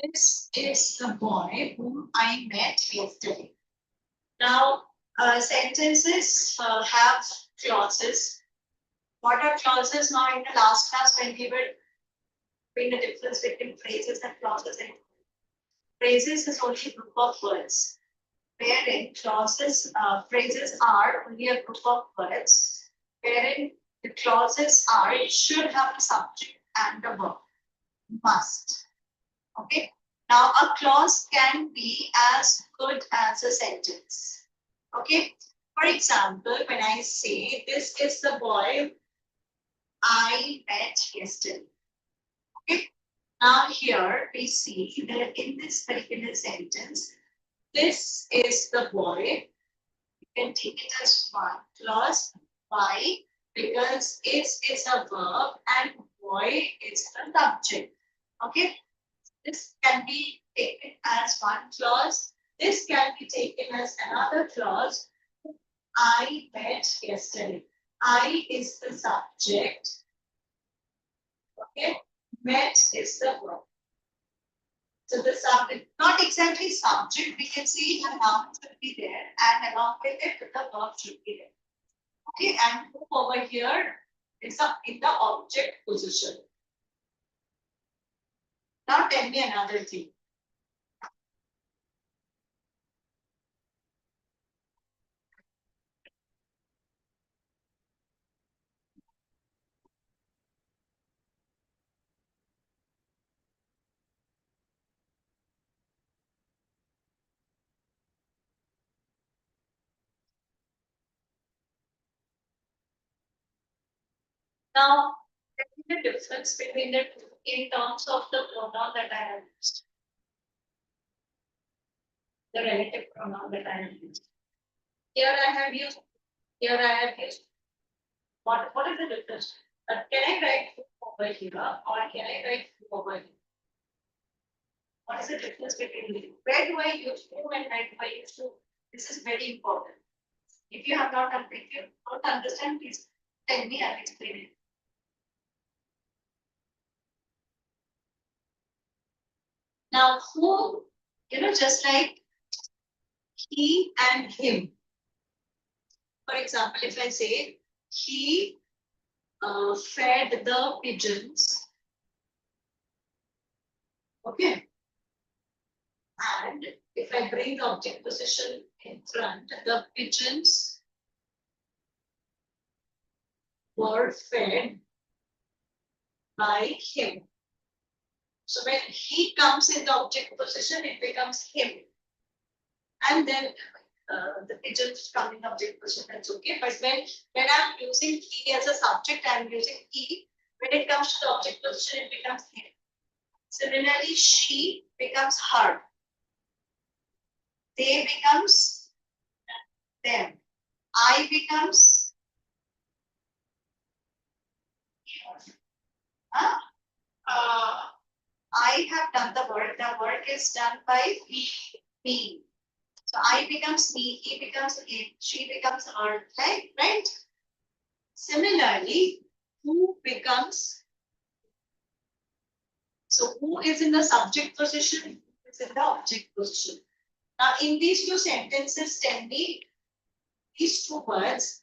This is the boy whom I met yesterday. Now, sentences have clauses. What are clauses now in the last class when we were doing the difference between phrases and clauses? And phrases is only a group of words, wherein clauses, phrases are only a group of words, wherein the clauses are, it should have a subject and a verb. Must. Okay. Now, a clause can be as good as a sentence. Okay. For example, when I say, this is the boy I met yesterday. Okay. Now, here we see that in this particular sentence, this is the boy. You can take it as one clause. Why? Because is a verb and boy is a subject. Okay. This can be taken as one clause. This can be taken as another clause. I met yesterday. I is the subject. Okay. Met is the verb. So the subject, not exactly subject, we can say the noun should be there, and along with it, the verb should be there. Okay, and over here, it's in the object position. Now tell me another thing. Now, tell me the difference between the two in terms of the pronoun that I have used. The relative pronoun that I have used. Here I have used, here I have used. What is the difference? Can I write who over here or can I write who over here? What is the difference between these? Where do I use who and where do I use who? This is very important. If you have not if you don't understand, please tell me, I'll explain it. Now, who, just like he and him. For example, if I say he fed the pigeons, okay, and if I bring the object position in front, the pigeons were fed by him. So when he comes in the object position, it becomes him. And then the pigeons come in object position, that's okay. But when I'm using he as a subject, I'm using he. When it comes to the object position, it becomes him. Similarly, she becomes her. They becomes them. I becomes I have done the work. The work is done by me. So I becomes me, he becomes him, she becomes her, right? Similarly, who becomes, so who is in the subject position, who is in the object position. Now in these two sentences, tell me these two words,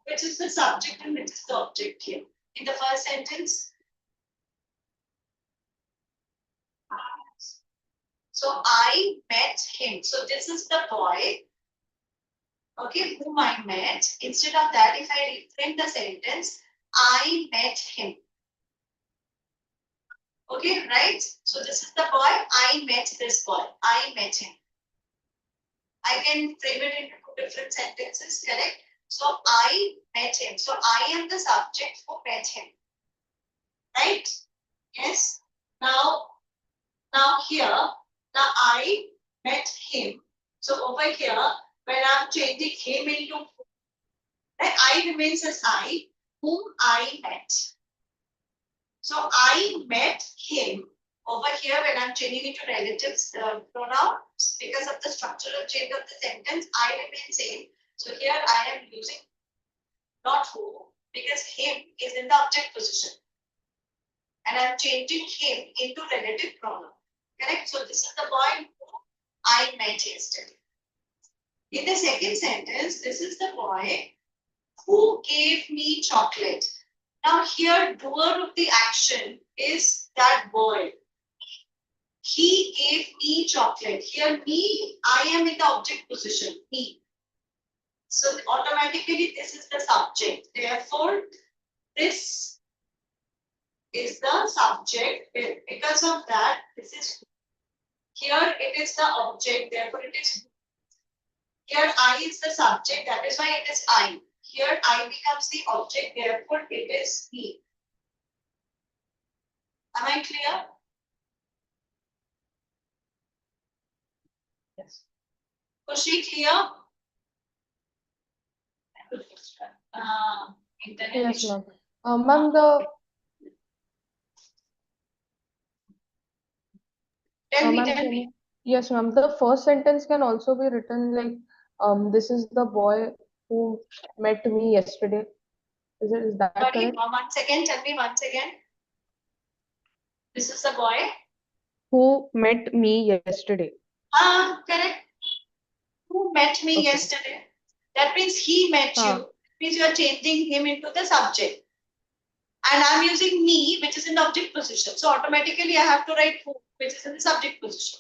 which is the subject and which is the object here. In the first sentence, so I met him. So this is the boy, okay, whom I met. Instead of that, if I reframe the sentence, I met him. Okay, right? So this is the boy, I met this boy, I met him. I can frame it into two different sentences, correct? So I met him. So I am the subject who met him. Right? Yes. Now here, now I met him. So over here, when I'm changing him into who, I remains as I, whom I met. So I met him. Over here, when I'm changing into relatives pronouns, because of the structural change of the sentence, I remain same. So here I am using not who, because him is in the object position. And I'm changing him into relative pronoun. Correct? So this is the boy who I met yesterday. In the second sentence, this is the boy who gave me chocolate. Now here, doer of the action is that boy. He gave me chocolate. Here, me, I am in the object position, me. So automatically, this is the subject. Therefore, this is the subject. Because of that, this is here. It is the object. Therefore, it is here. I is the subject. That is why it is I. Here, I becomes the object. Therefore, it is he. Am I clear? Yes. Kushi, clear? Yes, ma'am. Ma'am, the Tell ma'am, me. yes, ma'am. The first sentence can also be written like, this is the boy who met me yesterday. Is that Sorry, correct? once again, tell me once again. This is the boy. Who met me yesterday? Correct. Who met me Okay. yesterday? That means he met you. Means you are changing him into the subject. And I'm using me, which is in the object position. So automatically I have to write who, which is in the subject position.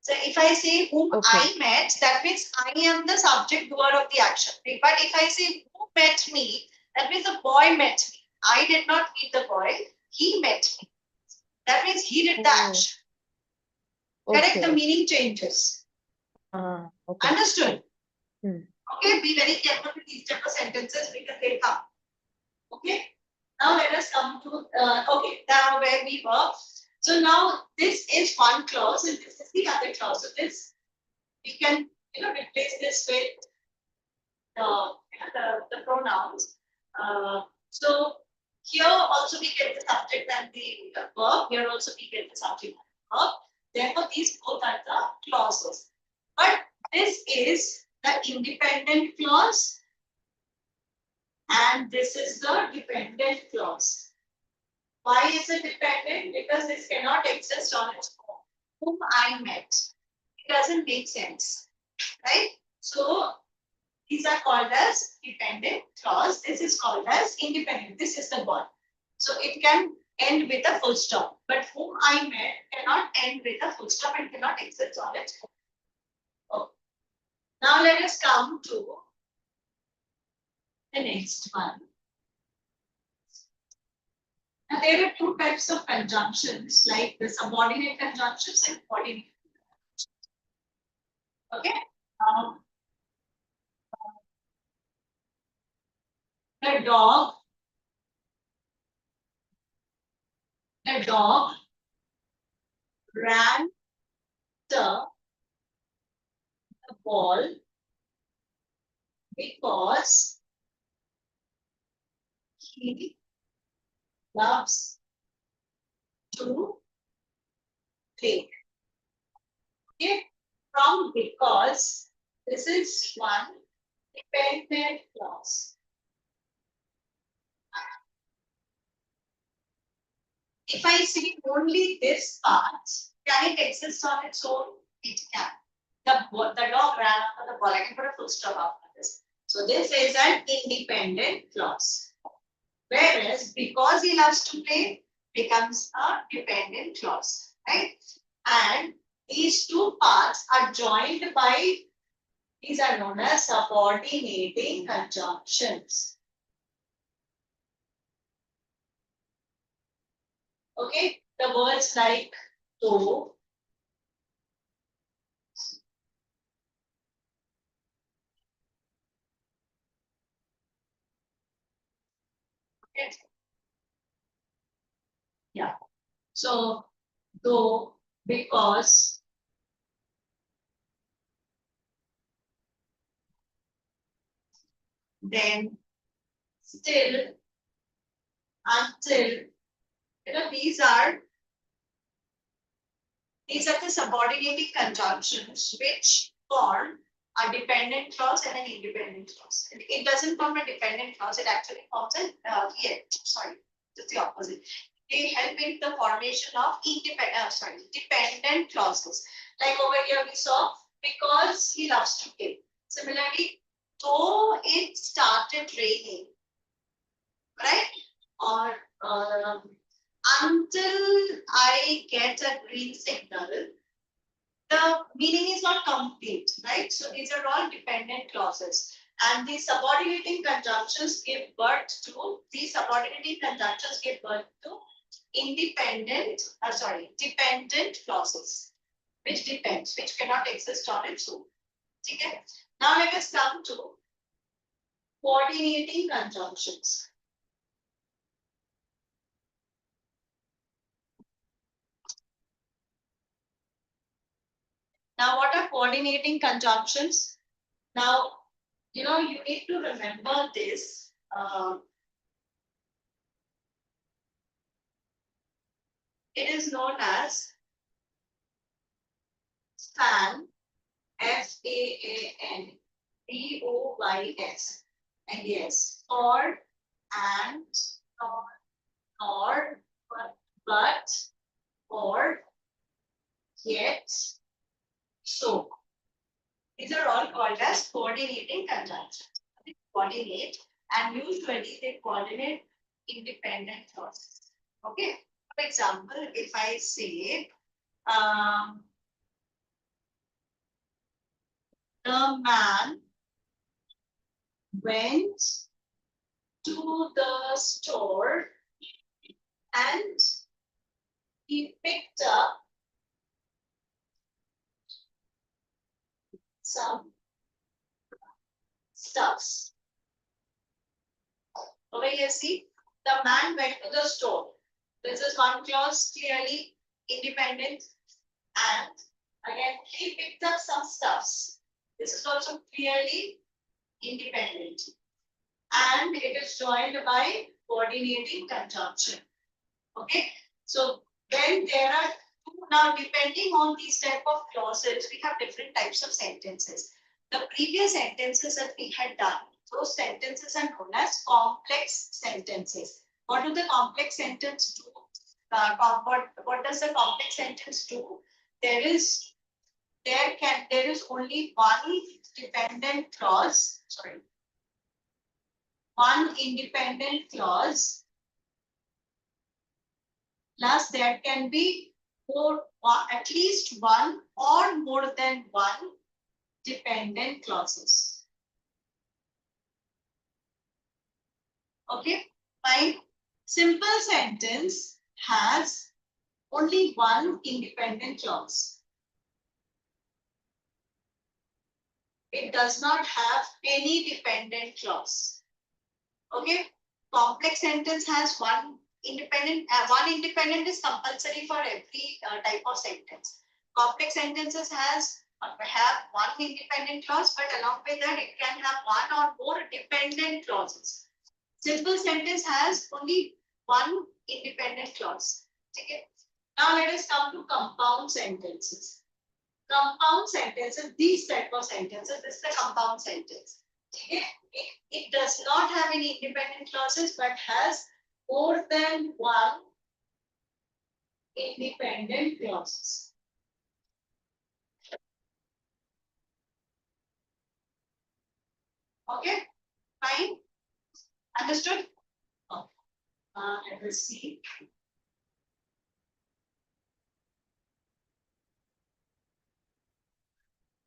So if I say whom I met, that means I am the subject doer of the action. But if I say who met me, that means the boy met me. I did not meet the boy, he met me. That means he did the action. Correct? The meaning changes. Okay. Understood? Okay, be very careful with these type of sentences because they come. Okay, now let us come to, okay, now where we were. So now this is one clause and this is the other clause. So this, we can, replace this with the pronouns. So here also we get the subject and the verb. Here also we get the subject and the verb. Therefore, these both are the clauses. But this is the independent clause and this is the dependent clause. Why is it dependent? Because this cannot exist on its own. Whom I met. It doesn't make sense. Right? So these are called as dependent clause. This is called as independent. This is the one. So it can end with a full stop. But whom I met cannot end with a full stop and cannot exist on its own. Okay. Now let us come to the next one. Now there are two types of conjunctions, like the subordinate conjunctions and coordinate. Okay. The dog ran the ball because he loves to play. Okay. From because, this is one dependent clause. If I see only this part, can it exist on its own? It can. The dog ran after the ball. I can put a full stop after this. So this is an independent clause. Whereas because he loves to play becomes a dependent clause, right? And these two parts are joined by, these are known as subordinating conjunctions. Okay, the words like to, okay. Yeah. So though, because, then, still, until, these are the subordinating conjunctions which form a dependent clause and an independent clause. It doesn't form a dependent clause, it actually forms a, just the opposite. They help in the formation of dependent clauses. Like over here we saw, because he loves to play. Similarly, though it started raining, right? Or until I get a green signal, the meaning is not complete, right? So these are all dependent clauses. And the subordinating conjunctions give birth to, dependent clauses, which cannot exist on its own. Okay? Now let us come to coordinating conjunctions. Now, what are coordinating conjunctions? Now, you need to remember this. It is known as span, SPANDOYS. And yes, or, and, or, but, or yet so. These are all called as coordinating conjunctions. They coordinate, and usually they coordinate independent clauses. Okay. For example, if I say the man went to the store and he picked up some stuffs. Over here, see, the man went to the store. This is one clause clearly independent, and again he picked up some stuffs. This is also clearly independent, and it is joined by coordinating conjunction. Okay, so when there are two, now depending on these type of clauses, we have different types of sentences. The previous sentences that we had done, those sentences are known as complex sentences. What do the complex sentence do? What does the complex sentence do? There is only one dependent clause. Sorry, one independent clause. Plus, there can be at least one or more than one dependent clauses. Okay, my simple sentence has only one independent clause. It does not have any dependent clause. Okay, complex sentence has one independent. One independent is compulsory for every type of sentence. Complex sentences have one independent clause, but along with that, it can have one or more dependent clauses. Simple sentence has only one independent clause. Okay. Now let us come to compound sentences. Compound sentences, these type of sentences, this is the compound sentence. Okay. It does not have any independent clauses, but has more than one independent clauses. Okay, fine. Understood? Okay. Let us see.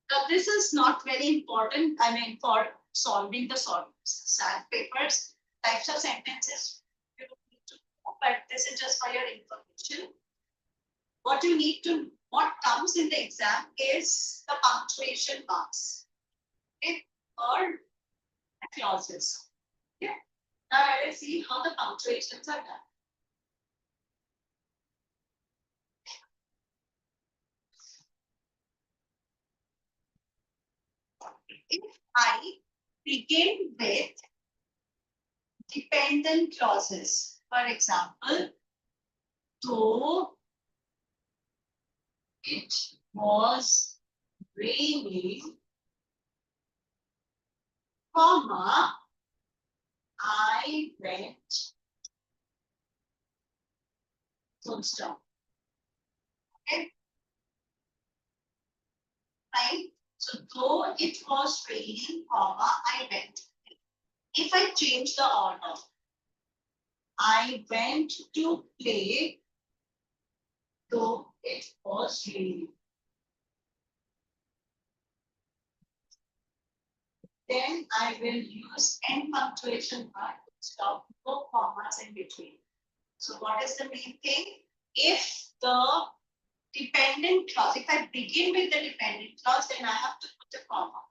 Now, this is not very important. I mean, for solving the SAT papers, types of sentences you don't need to know, but this is just for your information. What you need to, what comes in the exam is the punctuation marks, okay, or clauses. Yeah. Now let us see how the punctuations are done. If I begin with dependent clauses, for example, though it was raining, comma, I went, full stop. Okay, fine. So though it was raining, comma, I went. If I change the order, I went to play, though it was raining. Then I will use end punctuation mark, stop, no commas in between. So what is the main thing? If the dependent clause, if I begin with the dependent clause, then I have to put a comma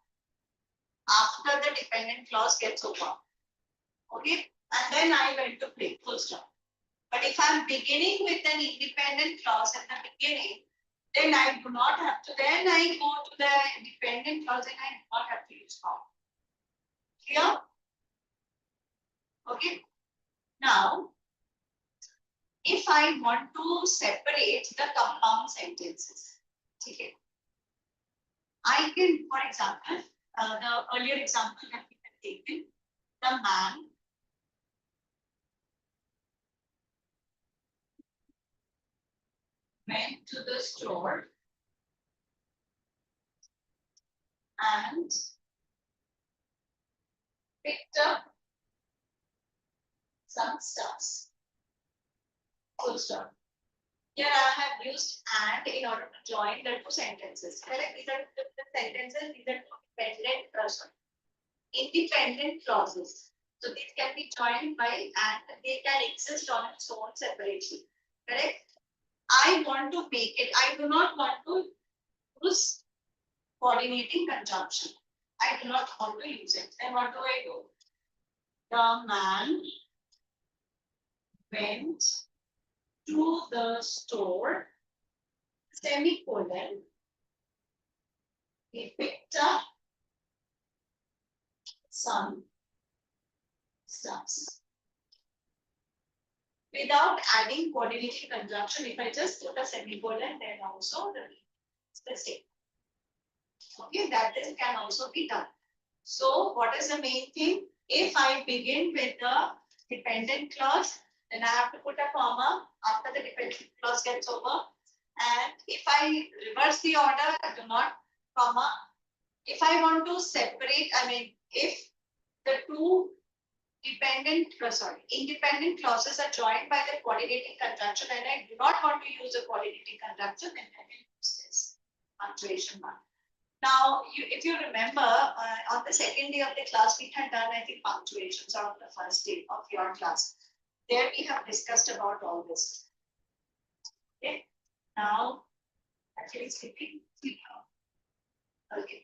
after the dependent clause gets over. Okay, and then I went to play, full stop. But if I'm beginning with an independent clause at the beginning, then I do not have to, then I go to the dependent clause and I do not have to use comma. Clear? Okay. Now, if I want to separate the compound sentences, okay, I can, for example, the earlier example that we have taken, the man went to the store and picked up some stuffs. Full stop. Here I have used and in order to join the two sentences. Correct? These are the sentences, these are independent clauses. So these can be joined by and they can exist on its own separately. Correct? I want to make it, I do not want to use coordinating conjunction. I do not want to use it. Then what do I do? The man went to the store, semicolon. He picked up some stuffs. Without adding coordinating conjunction, if I just put a semicolon, then also the same. Okay, that is, can also be done. So what is the main thing? If I begin with the dependent clause, then I have to put a comma after the dependent clause gets over. And if I reverse the order, I do not comma. If I want to separate, I mean, if the two independent clauses are joined by the coordinating conjunction and I do not want to use a coordinating conjunction, then I will use this punctuation mark. Now, if you remember, on the second day of the class, we had done, I think, punctuations on the first day of your class. There we have discussed about all this. Okay. Now, actually skipping. Okay. Okay.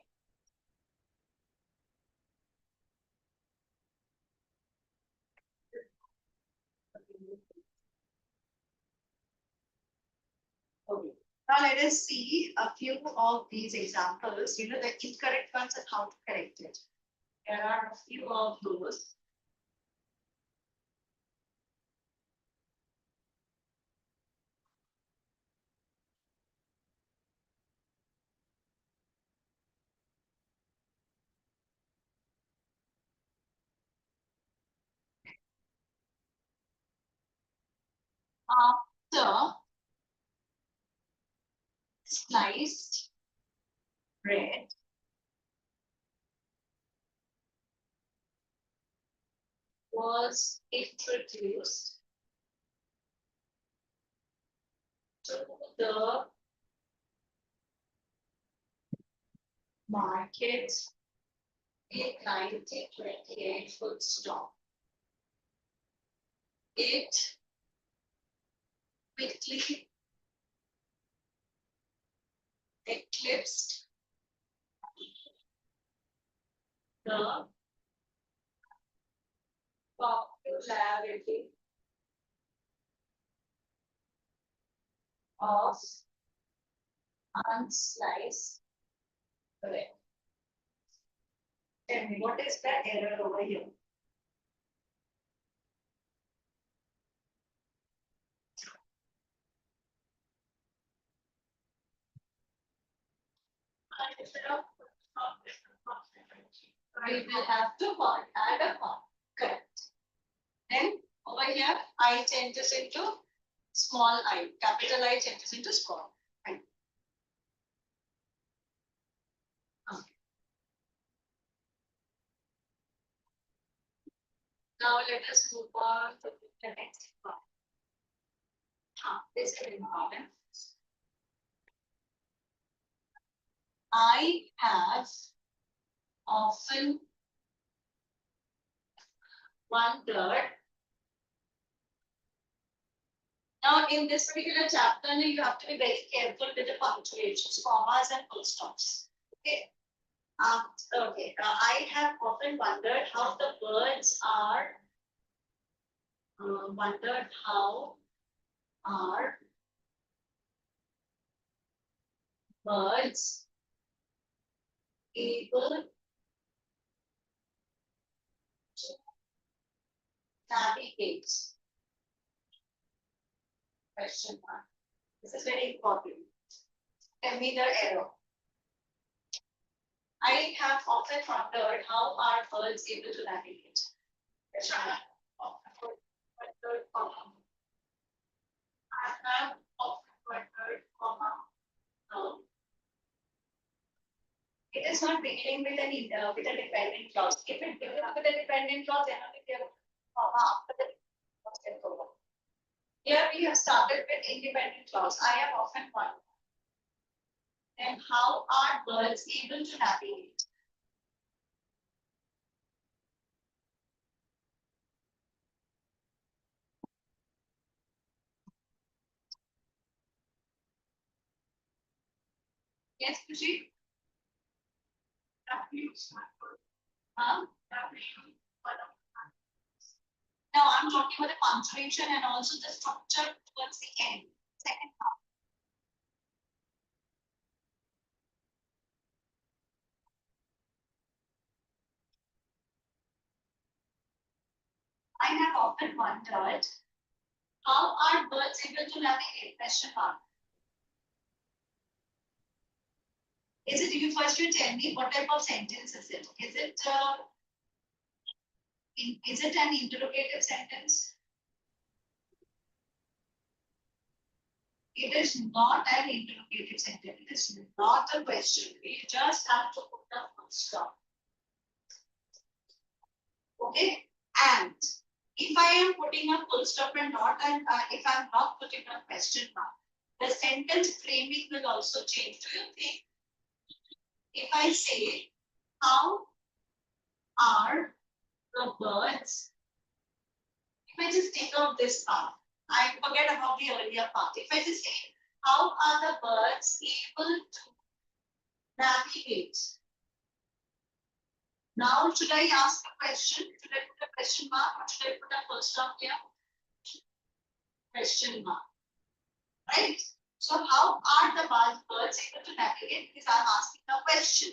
Now let us see a few of these examples, the incorrect ones and how to correct it. There are a few of those. After sliced bread was introduced to the market in 1928, full stop. It quickly eclipsed the popularity of unsliced bread. Tell me, what is the error over here? We will have to add a comma. Correct. Then over here, I changes into small I. Capital I changes into small I. Okay. Now let us move on to the next one. This is important. I have often wondered. Now, in this particular chapter, you have to be very careful with the punctuations, commas, and full stops. Okay. Okay. I have often wondered how the birds are. Wondered how are birds able to navigate? Question mark. This is very important. Tell me the error. I have often wondered how are birds able to navigate? Question mark. I have often wondered is not beginning with with a dependent clause. If it begins with a dependent clause, then only there will be comma after the clause can go on. Here we have started with independent clause. I have often wondered. And how are birds able to navigate? Yes, Kushi? Huh? Now I'm talking about the punctuation and also the structure towards the end. Second part. I have often wondered, how are birds able to navigate? Question mark. Is it you first you tell me what type of sentence is it? Is it an interrogative sentence? It is not an interrogative sentence. It is not a question. We just have to put the full stop. Okay, and if I am putting a full stop and not and if I'm not putting a question mark, the sentence framing will also change. Do you think if I say how are the birds? If I just take out this part, I forget about the earlier part. If I just say how are the birds able to navigate? Now, should I ask a question? Should I put a question mark or should I put a full stop here? Question mark. Right? So, how are the birds able to navigate? Because I'm asking a question.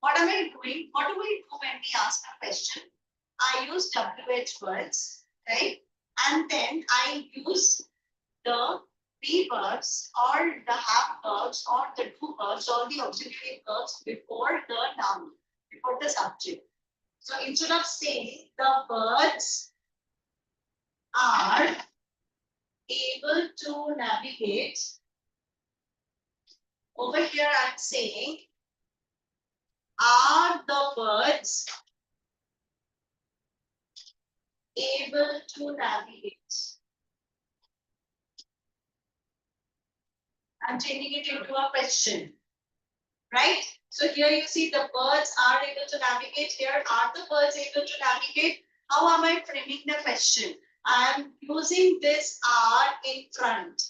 What am I doing? What do we do when we ask a question? I use WH words, right? And then I use the be verbs or the have verbs or the do verbs or the auxiliary verbs before the noun, before the subject. So instead of saying the birds are able to navigate, over here I'm saying are the birds able to navigate? I'm changing it into a question, right? So here you see the birds are able to navigate. Here are the birds able to navigate. How am I framing the question? I am using this are in front.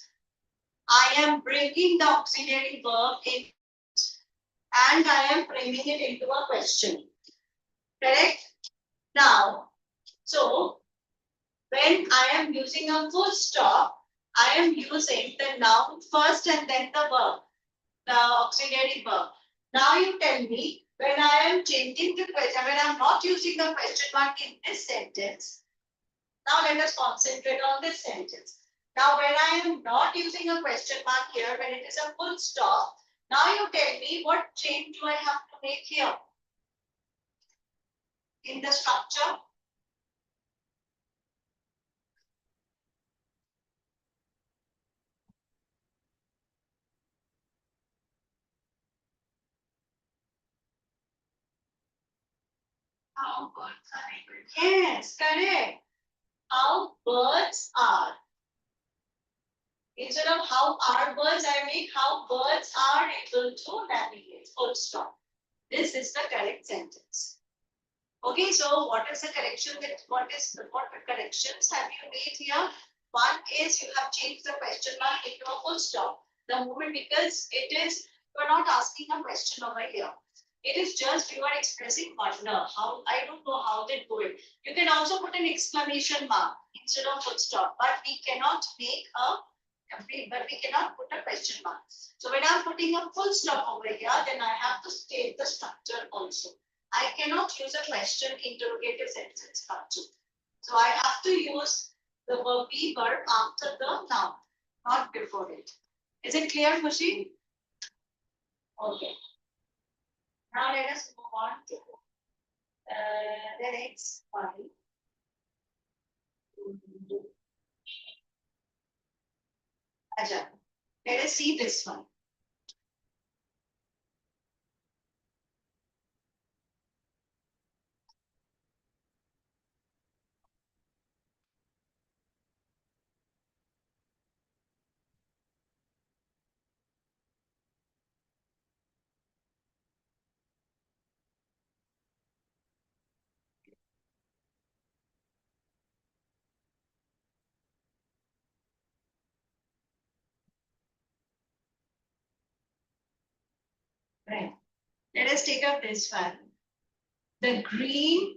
I am bringing the auxiliary verb in and I am framing it into a question. Correct? Now, so when I am using a full stop, I am using the noun first and then the verb, the auxiliary verb. Now you tell me when I am changing the question, when I am not using the question mark in this sentence. Now let us concentrate on this sentence. Now when I am not using a question mark here, when it is a full stop, now you tell me what change do I have to make here in the structure? How birds are able. Yes, correct. How birds are. Instead of how are birds, I make how birds are able to navigate. Full stop. This is the correct sentence. Okay, so what is the correction that what corrections have you made here? One is you have changed the question mark into a full stop. The moment because it is you are not asking a question over here. It is just you are expressing wonder. How I don't know how they do it. You can also put an exclamation mark instead of full stop, but we cannot make but we cannot put a question mark. So when I'm putting a full stop over here, then I have to state the structure also. I cannot use a question interrogative sentence structure. So I have to use the verb be verb after the noun, not before it. Is it clear, Khushi? Okay. Now let us move on to the next one. Aja. Let us see this one. Let us take up this one. The green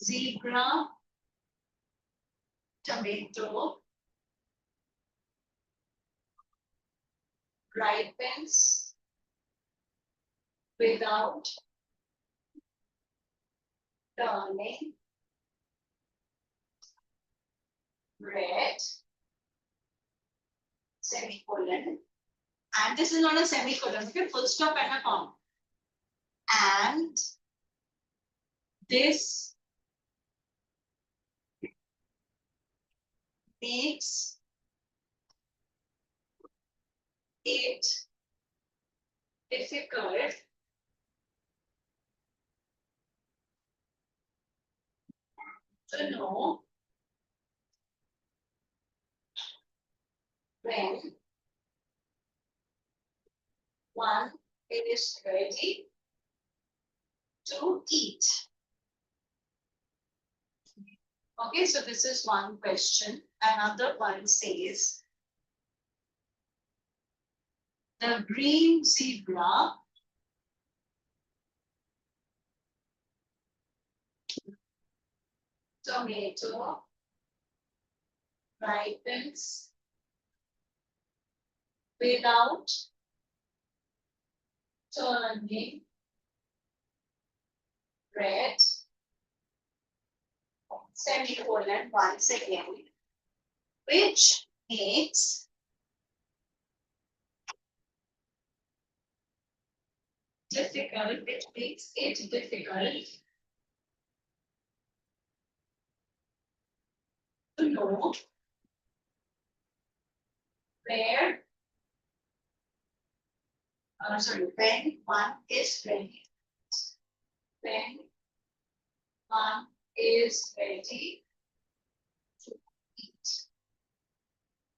zebra tomato ripens without turning red, semicolon. And this is not a semicolon, okay? Full stop and a comma. And this makes it difficult to know when one is ready to eat. Okay, so this is one question. Another one says, the green zebra tomato ripens without turning red, semicolon once again, which makes it difficult to know where, when one is ready. When one is ready to eat.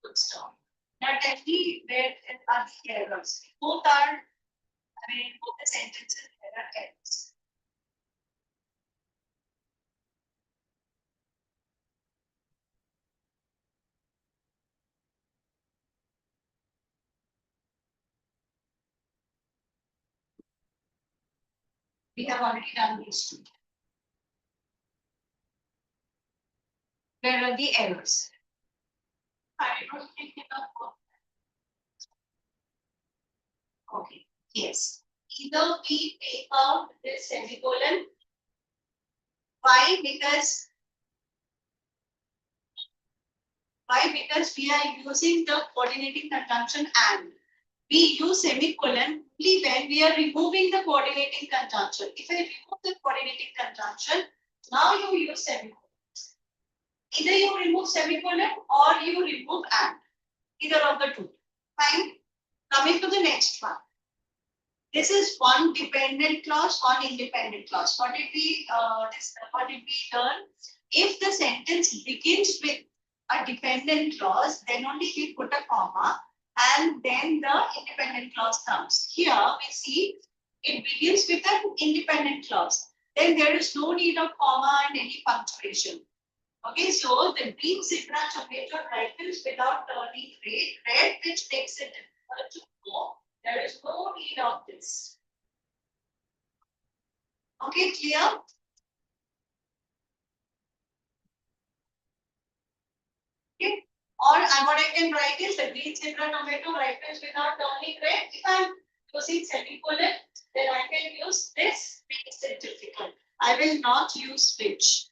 Good stop. Now tell me where are the errors? Both the sentences there are errors. We have already done these two. Where are the errors? I don't think enough. Okay, yes. Either we take out this semicolon. Why? Because we are using the coordinating conjunction and. We use semicolon only when we are removing the coordinating conjunction. If I remove the coordinating conjunction, now you use semicolon. Either you remove semicolon or you remove and. Either of the two. Fine. Coming to the next one. This is one dependent clause, one independent clause. What did we learn? If the sentence begins with a dependent clause, then only we put a comma and then the independent clause comes. Here we see it begins with an independent clause. Then there is no need of comma and any punctuation. Okay, so the green zebra tomato ripens without turning red, which makes it difficult to know. There is no need of this. Okay, clear? Okay. Or what I can write is the green zebra tomato ripens without turning red. If I'm using semicolon, then I can use this, makes it difficult. I will not use which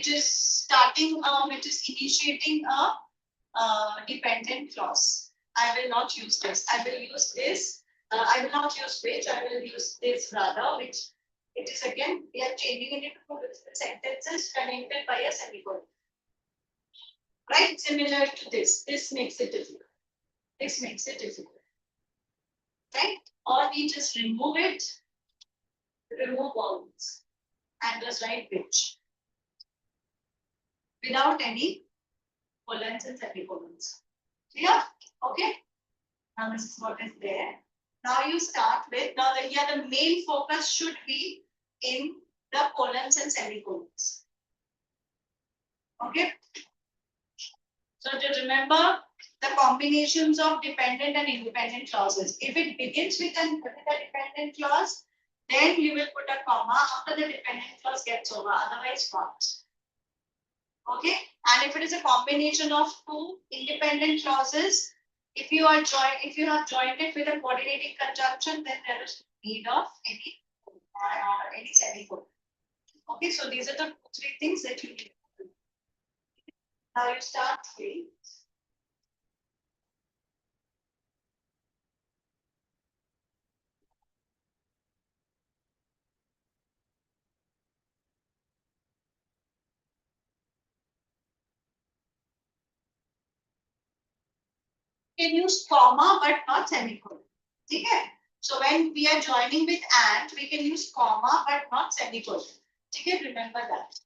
is starting, which is initiating a dependent clause. I will not use this. I will use this. I will not use which. I will use this rather, which it is again, we are changing it to sentences connected by a semicolon. Right? Similar to this. This makes it difficult. This makes it difficult. Right? Or we just remove it, remove vowels, and just write which. Without any colons and semicolons. Clear? Okay? Now this is what is there. Now you start with, now the main focus should be in the colons and semicolons. Okay? So to remember, the combinations of dependent and independent clauses. If it begins with a dependent clause, then you will put a comma after the dependent clause gets over, otherwise not. Okay, and if it is a combination of two independent clauses, if you have joined it with a coordinating conjunction, then there is no need of any semicolon. Okay, so these are the three things that you need. Now you start three. You can use comma but not semicolon. Okay. So when we are joining with and, we can use comma but not semicolon. Okay, remember that.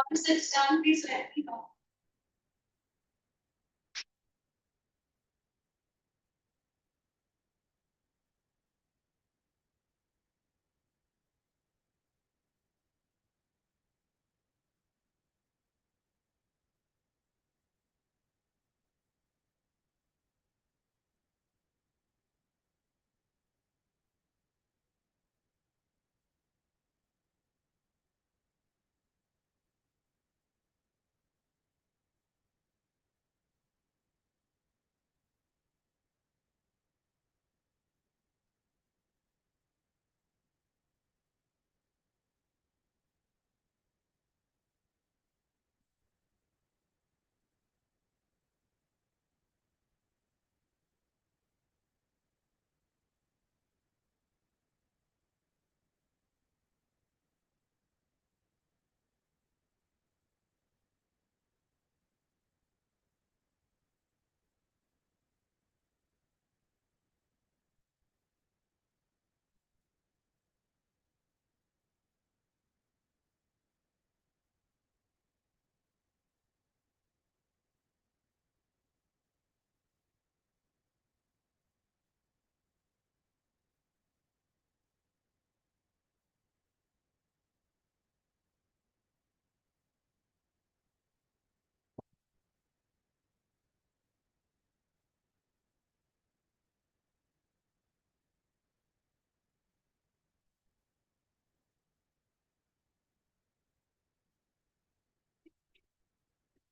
Once it's done, please let me know.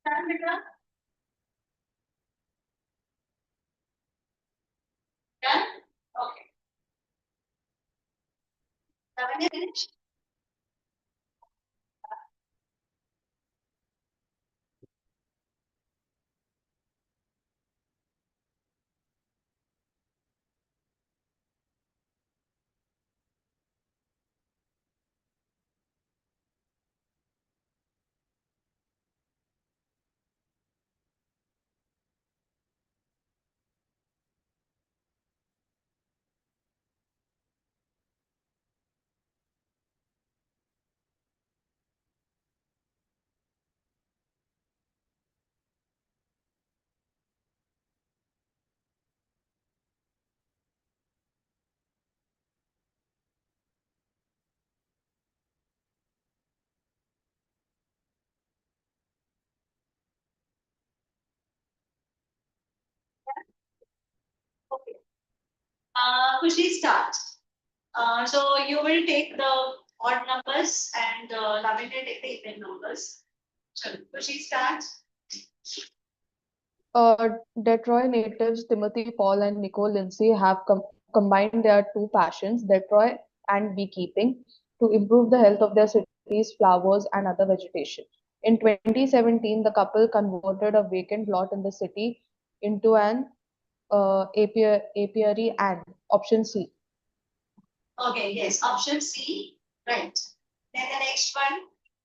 Done, beta? Done? Okay. Lavanya, finished? Okay. Kushi, start. So you will take the odd numbers and Lavanya take the even numbers. So Kushi, start. Detroit natives Timothy Paul and Nicole Lindsay have combined their two passions, Detroit and beekeeping, to improve the health of their city's flowers and other vegetation. In 2017, the couple converted a vacant lot in the city into an apiary and option C. Okay, yes, option C, right. Then the next one,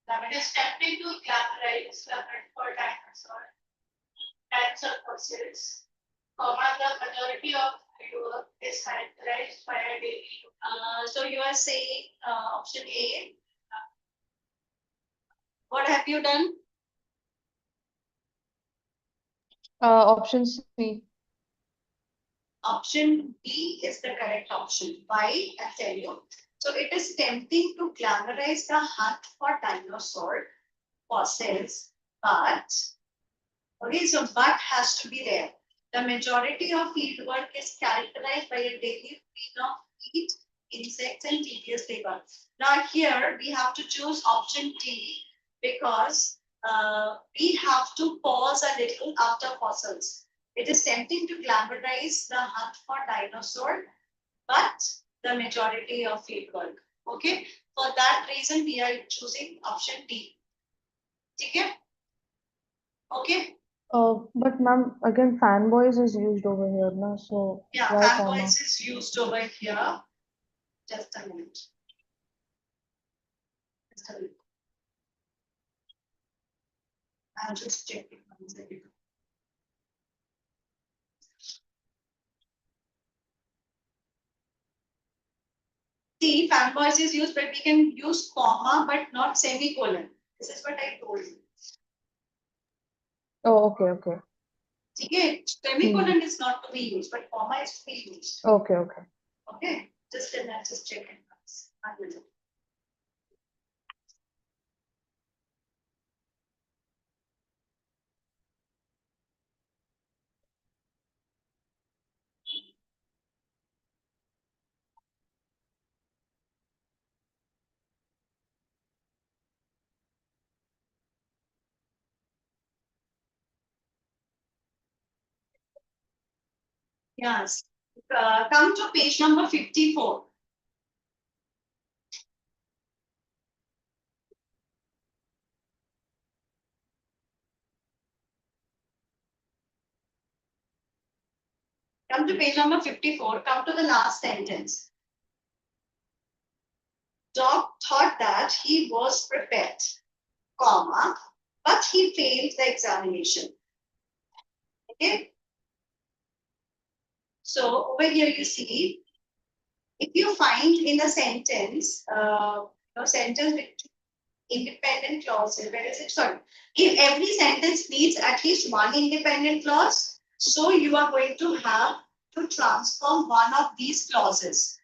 Lavanya. Attempting to categorize the for dinosaur types of fossils. The majority of your is characterized by a daily. So you are saying option A. What have you done? Option C. Option B is the correct option. Why? I'll tell you. So it is tempting to glamorize the hunt for dinosaur fossils, but okay, so but has to be there. The majority of field work is characterized by a daily routine of heat, insects, and tedious labor. Now here we have to choose option D because we have to pause a little after fossils. It is tempting to glamorize the hunt for dinosaur, but the majority of field work. Okay, for that reason we are choosing option D. Okay. Okay. But ma'am, again, fanboys is used over here, na? So Yeah, why comma? fanboys is used over here. Just a minute. Just a minute. I'll just check it 1 second. See, fanboys is used, but we can use comma, but not semicolon. This is what I told you. Oh, okay, okay. Okay, semicolon is not to be used, but comma is to be used. Okay, okay. Okay, just then I just check it once. I will do. Yes. Come to page number 54. Come to page number 54. Come to the last sentence. Dog thought that he was prepared, comma, but he failed the examination. Okay. So over here you see, if you find in a sentence, sentence with independent clauses, where is it? Sorry. If every sentence needs at least one independent clause, so you are going to have to transform one of these clauses.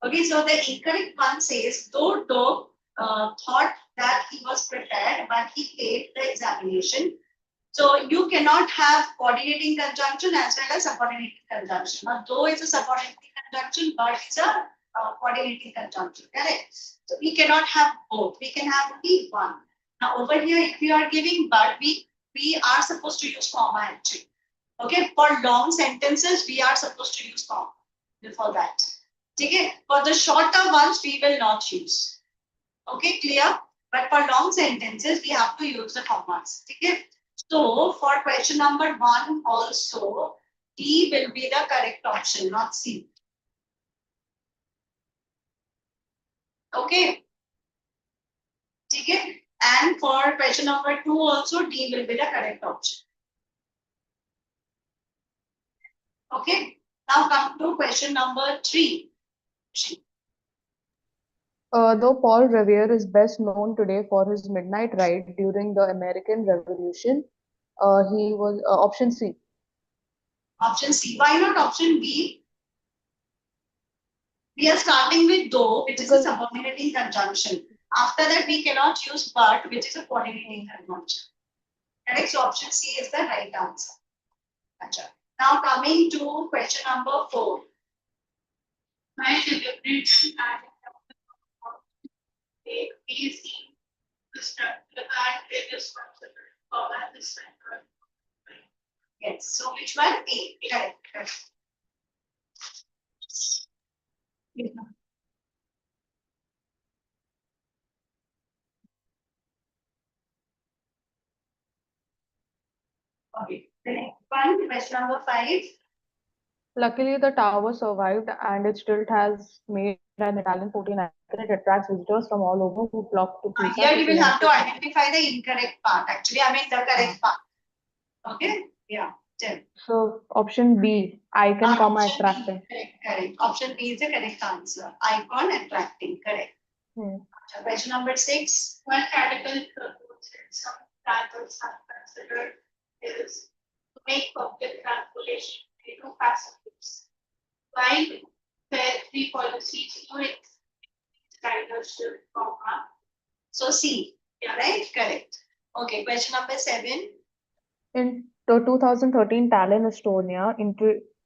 Okay, so the incorrect one says, though dog thought that he was prepared, but he failed the examination. So you cannot have coordinating conjunction as well as subordinating conjunction. Now, though it's a subordinating conjunction, but it's a coordinating conjunction. Correct. So we cannot have both. We can have only one. Now over here, if we are giving but, we are supposed to use comma actually. Okay, for long sentences, we are supposed to use comma before that. Okay, for the shorter ones, we will not use. Okay, clear? But for long sentences, we have to use the commas. Okay. So for question number 1 also, D will be the correct option, not C. Okay. Okay. And for question number 2 also, D will be the correct option. Okay. Now come to question number 3. Though Paul Revere is best known today for his midnight ride during the American Revolution, he was option C. Option C. Why not option B? We are starting with though, which is a subordinating conjunction. After that, we cannot use but, which is a coordinating conjunction. Correct. So option C is the right answer. Achha. Now coming to question number 4. My deliberate take easy constructive and it is considered for this center. Yes. So which one? A. Correct. Correct. Okay. The next one, question number 5. Luckily, the tower survived and it still has made an Italian 49. It attracts visitors from all over who flock to Pisa. Here you will have to identify the incorrect part. Actually, I mean the correct part. Okay. Yeah. 10. So option B, icon, comma, attracting. Correct. Option B is the correct answer. Icon attracting. Correct. Question number 6. One category some titles are considered is to make public transportation into facilities. While fare free policies limits ridership, comma. So C. Yeah. Right? Correct. Okay. Question number 7. In the 2013, Tallinn, Estonia,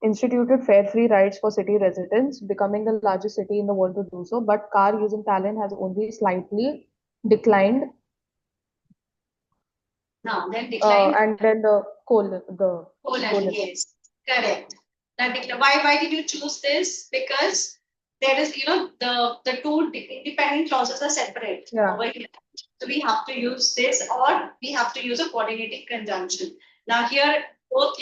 instituted fare-free rides for city residents, becoming the largest city in the world to do so. But car use in Tallinn has only slightly declined. Now, then decline. And then the colon, yes, correct. Why did you choose this? Because there is, the two independent clauses are separate over here. So we have to use this, or we have to use a coordinating conjunction. Now here, both,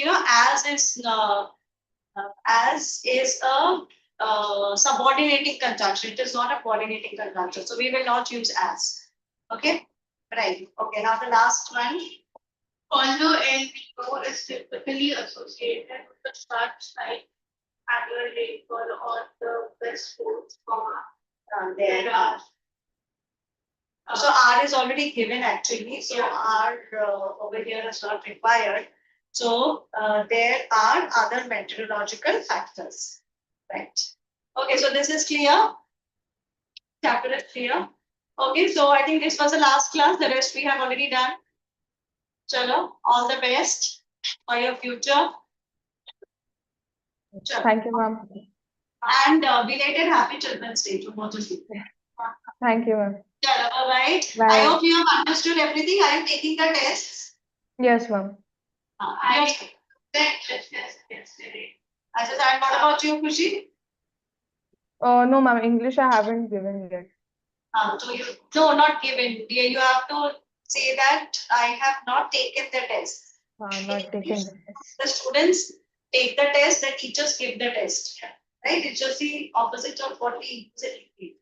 as is a subordinating conjunction. It is not a coordinating conjunction. So we will not use as. Okay, right. Okay, now the last one. Although NPO is typically associated with the such like annual rainfall or the best sports, there are So R is already given actually, so R over here is not required. So there are other meteorological factors, right? Okay, so this is clear. Chapter is clear. Okay, so I think this was the last class. The rest we have already done. Chalo, all the best for your future. Chalo. Thank you, ma'am. And belated happy Children's Day to both of you. Thank you, ma'am. Chalo, bye. I Bye. hope you have understood everything. Are you taking the tests? Yes, ma'am. Yes. Ajay, and what about you, Khushi? No, ma'am. English I haven't given yet. So you, no, not given. You have to say that I have not taken the test. Not taken the test. The students take the test, the teachers give the test. Right? It's just the opposite of what we usually do,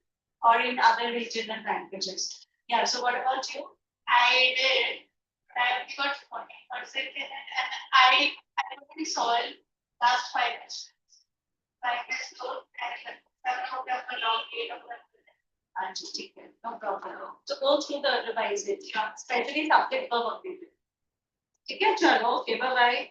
or in other regional languages. Yeah, so what about you? I did. I got 40%. I already solved last 5 questions. 5 questions. And just take it. No problem. So go through the revise it. Especially subject verb. Okay, chalo. Okay, bye bye.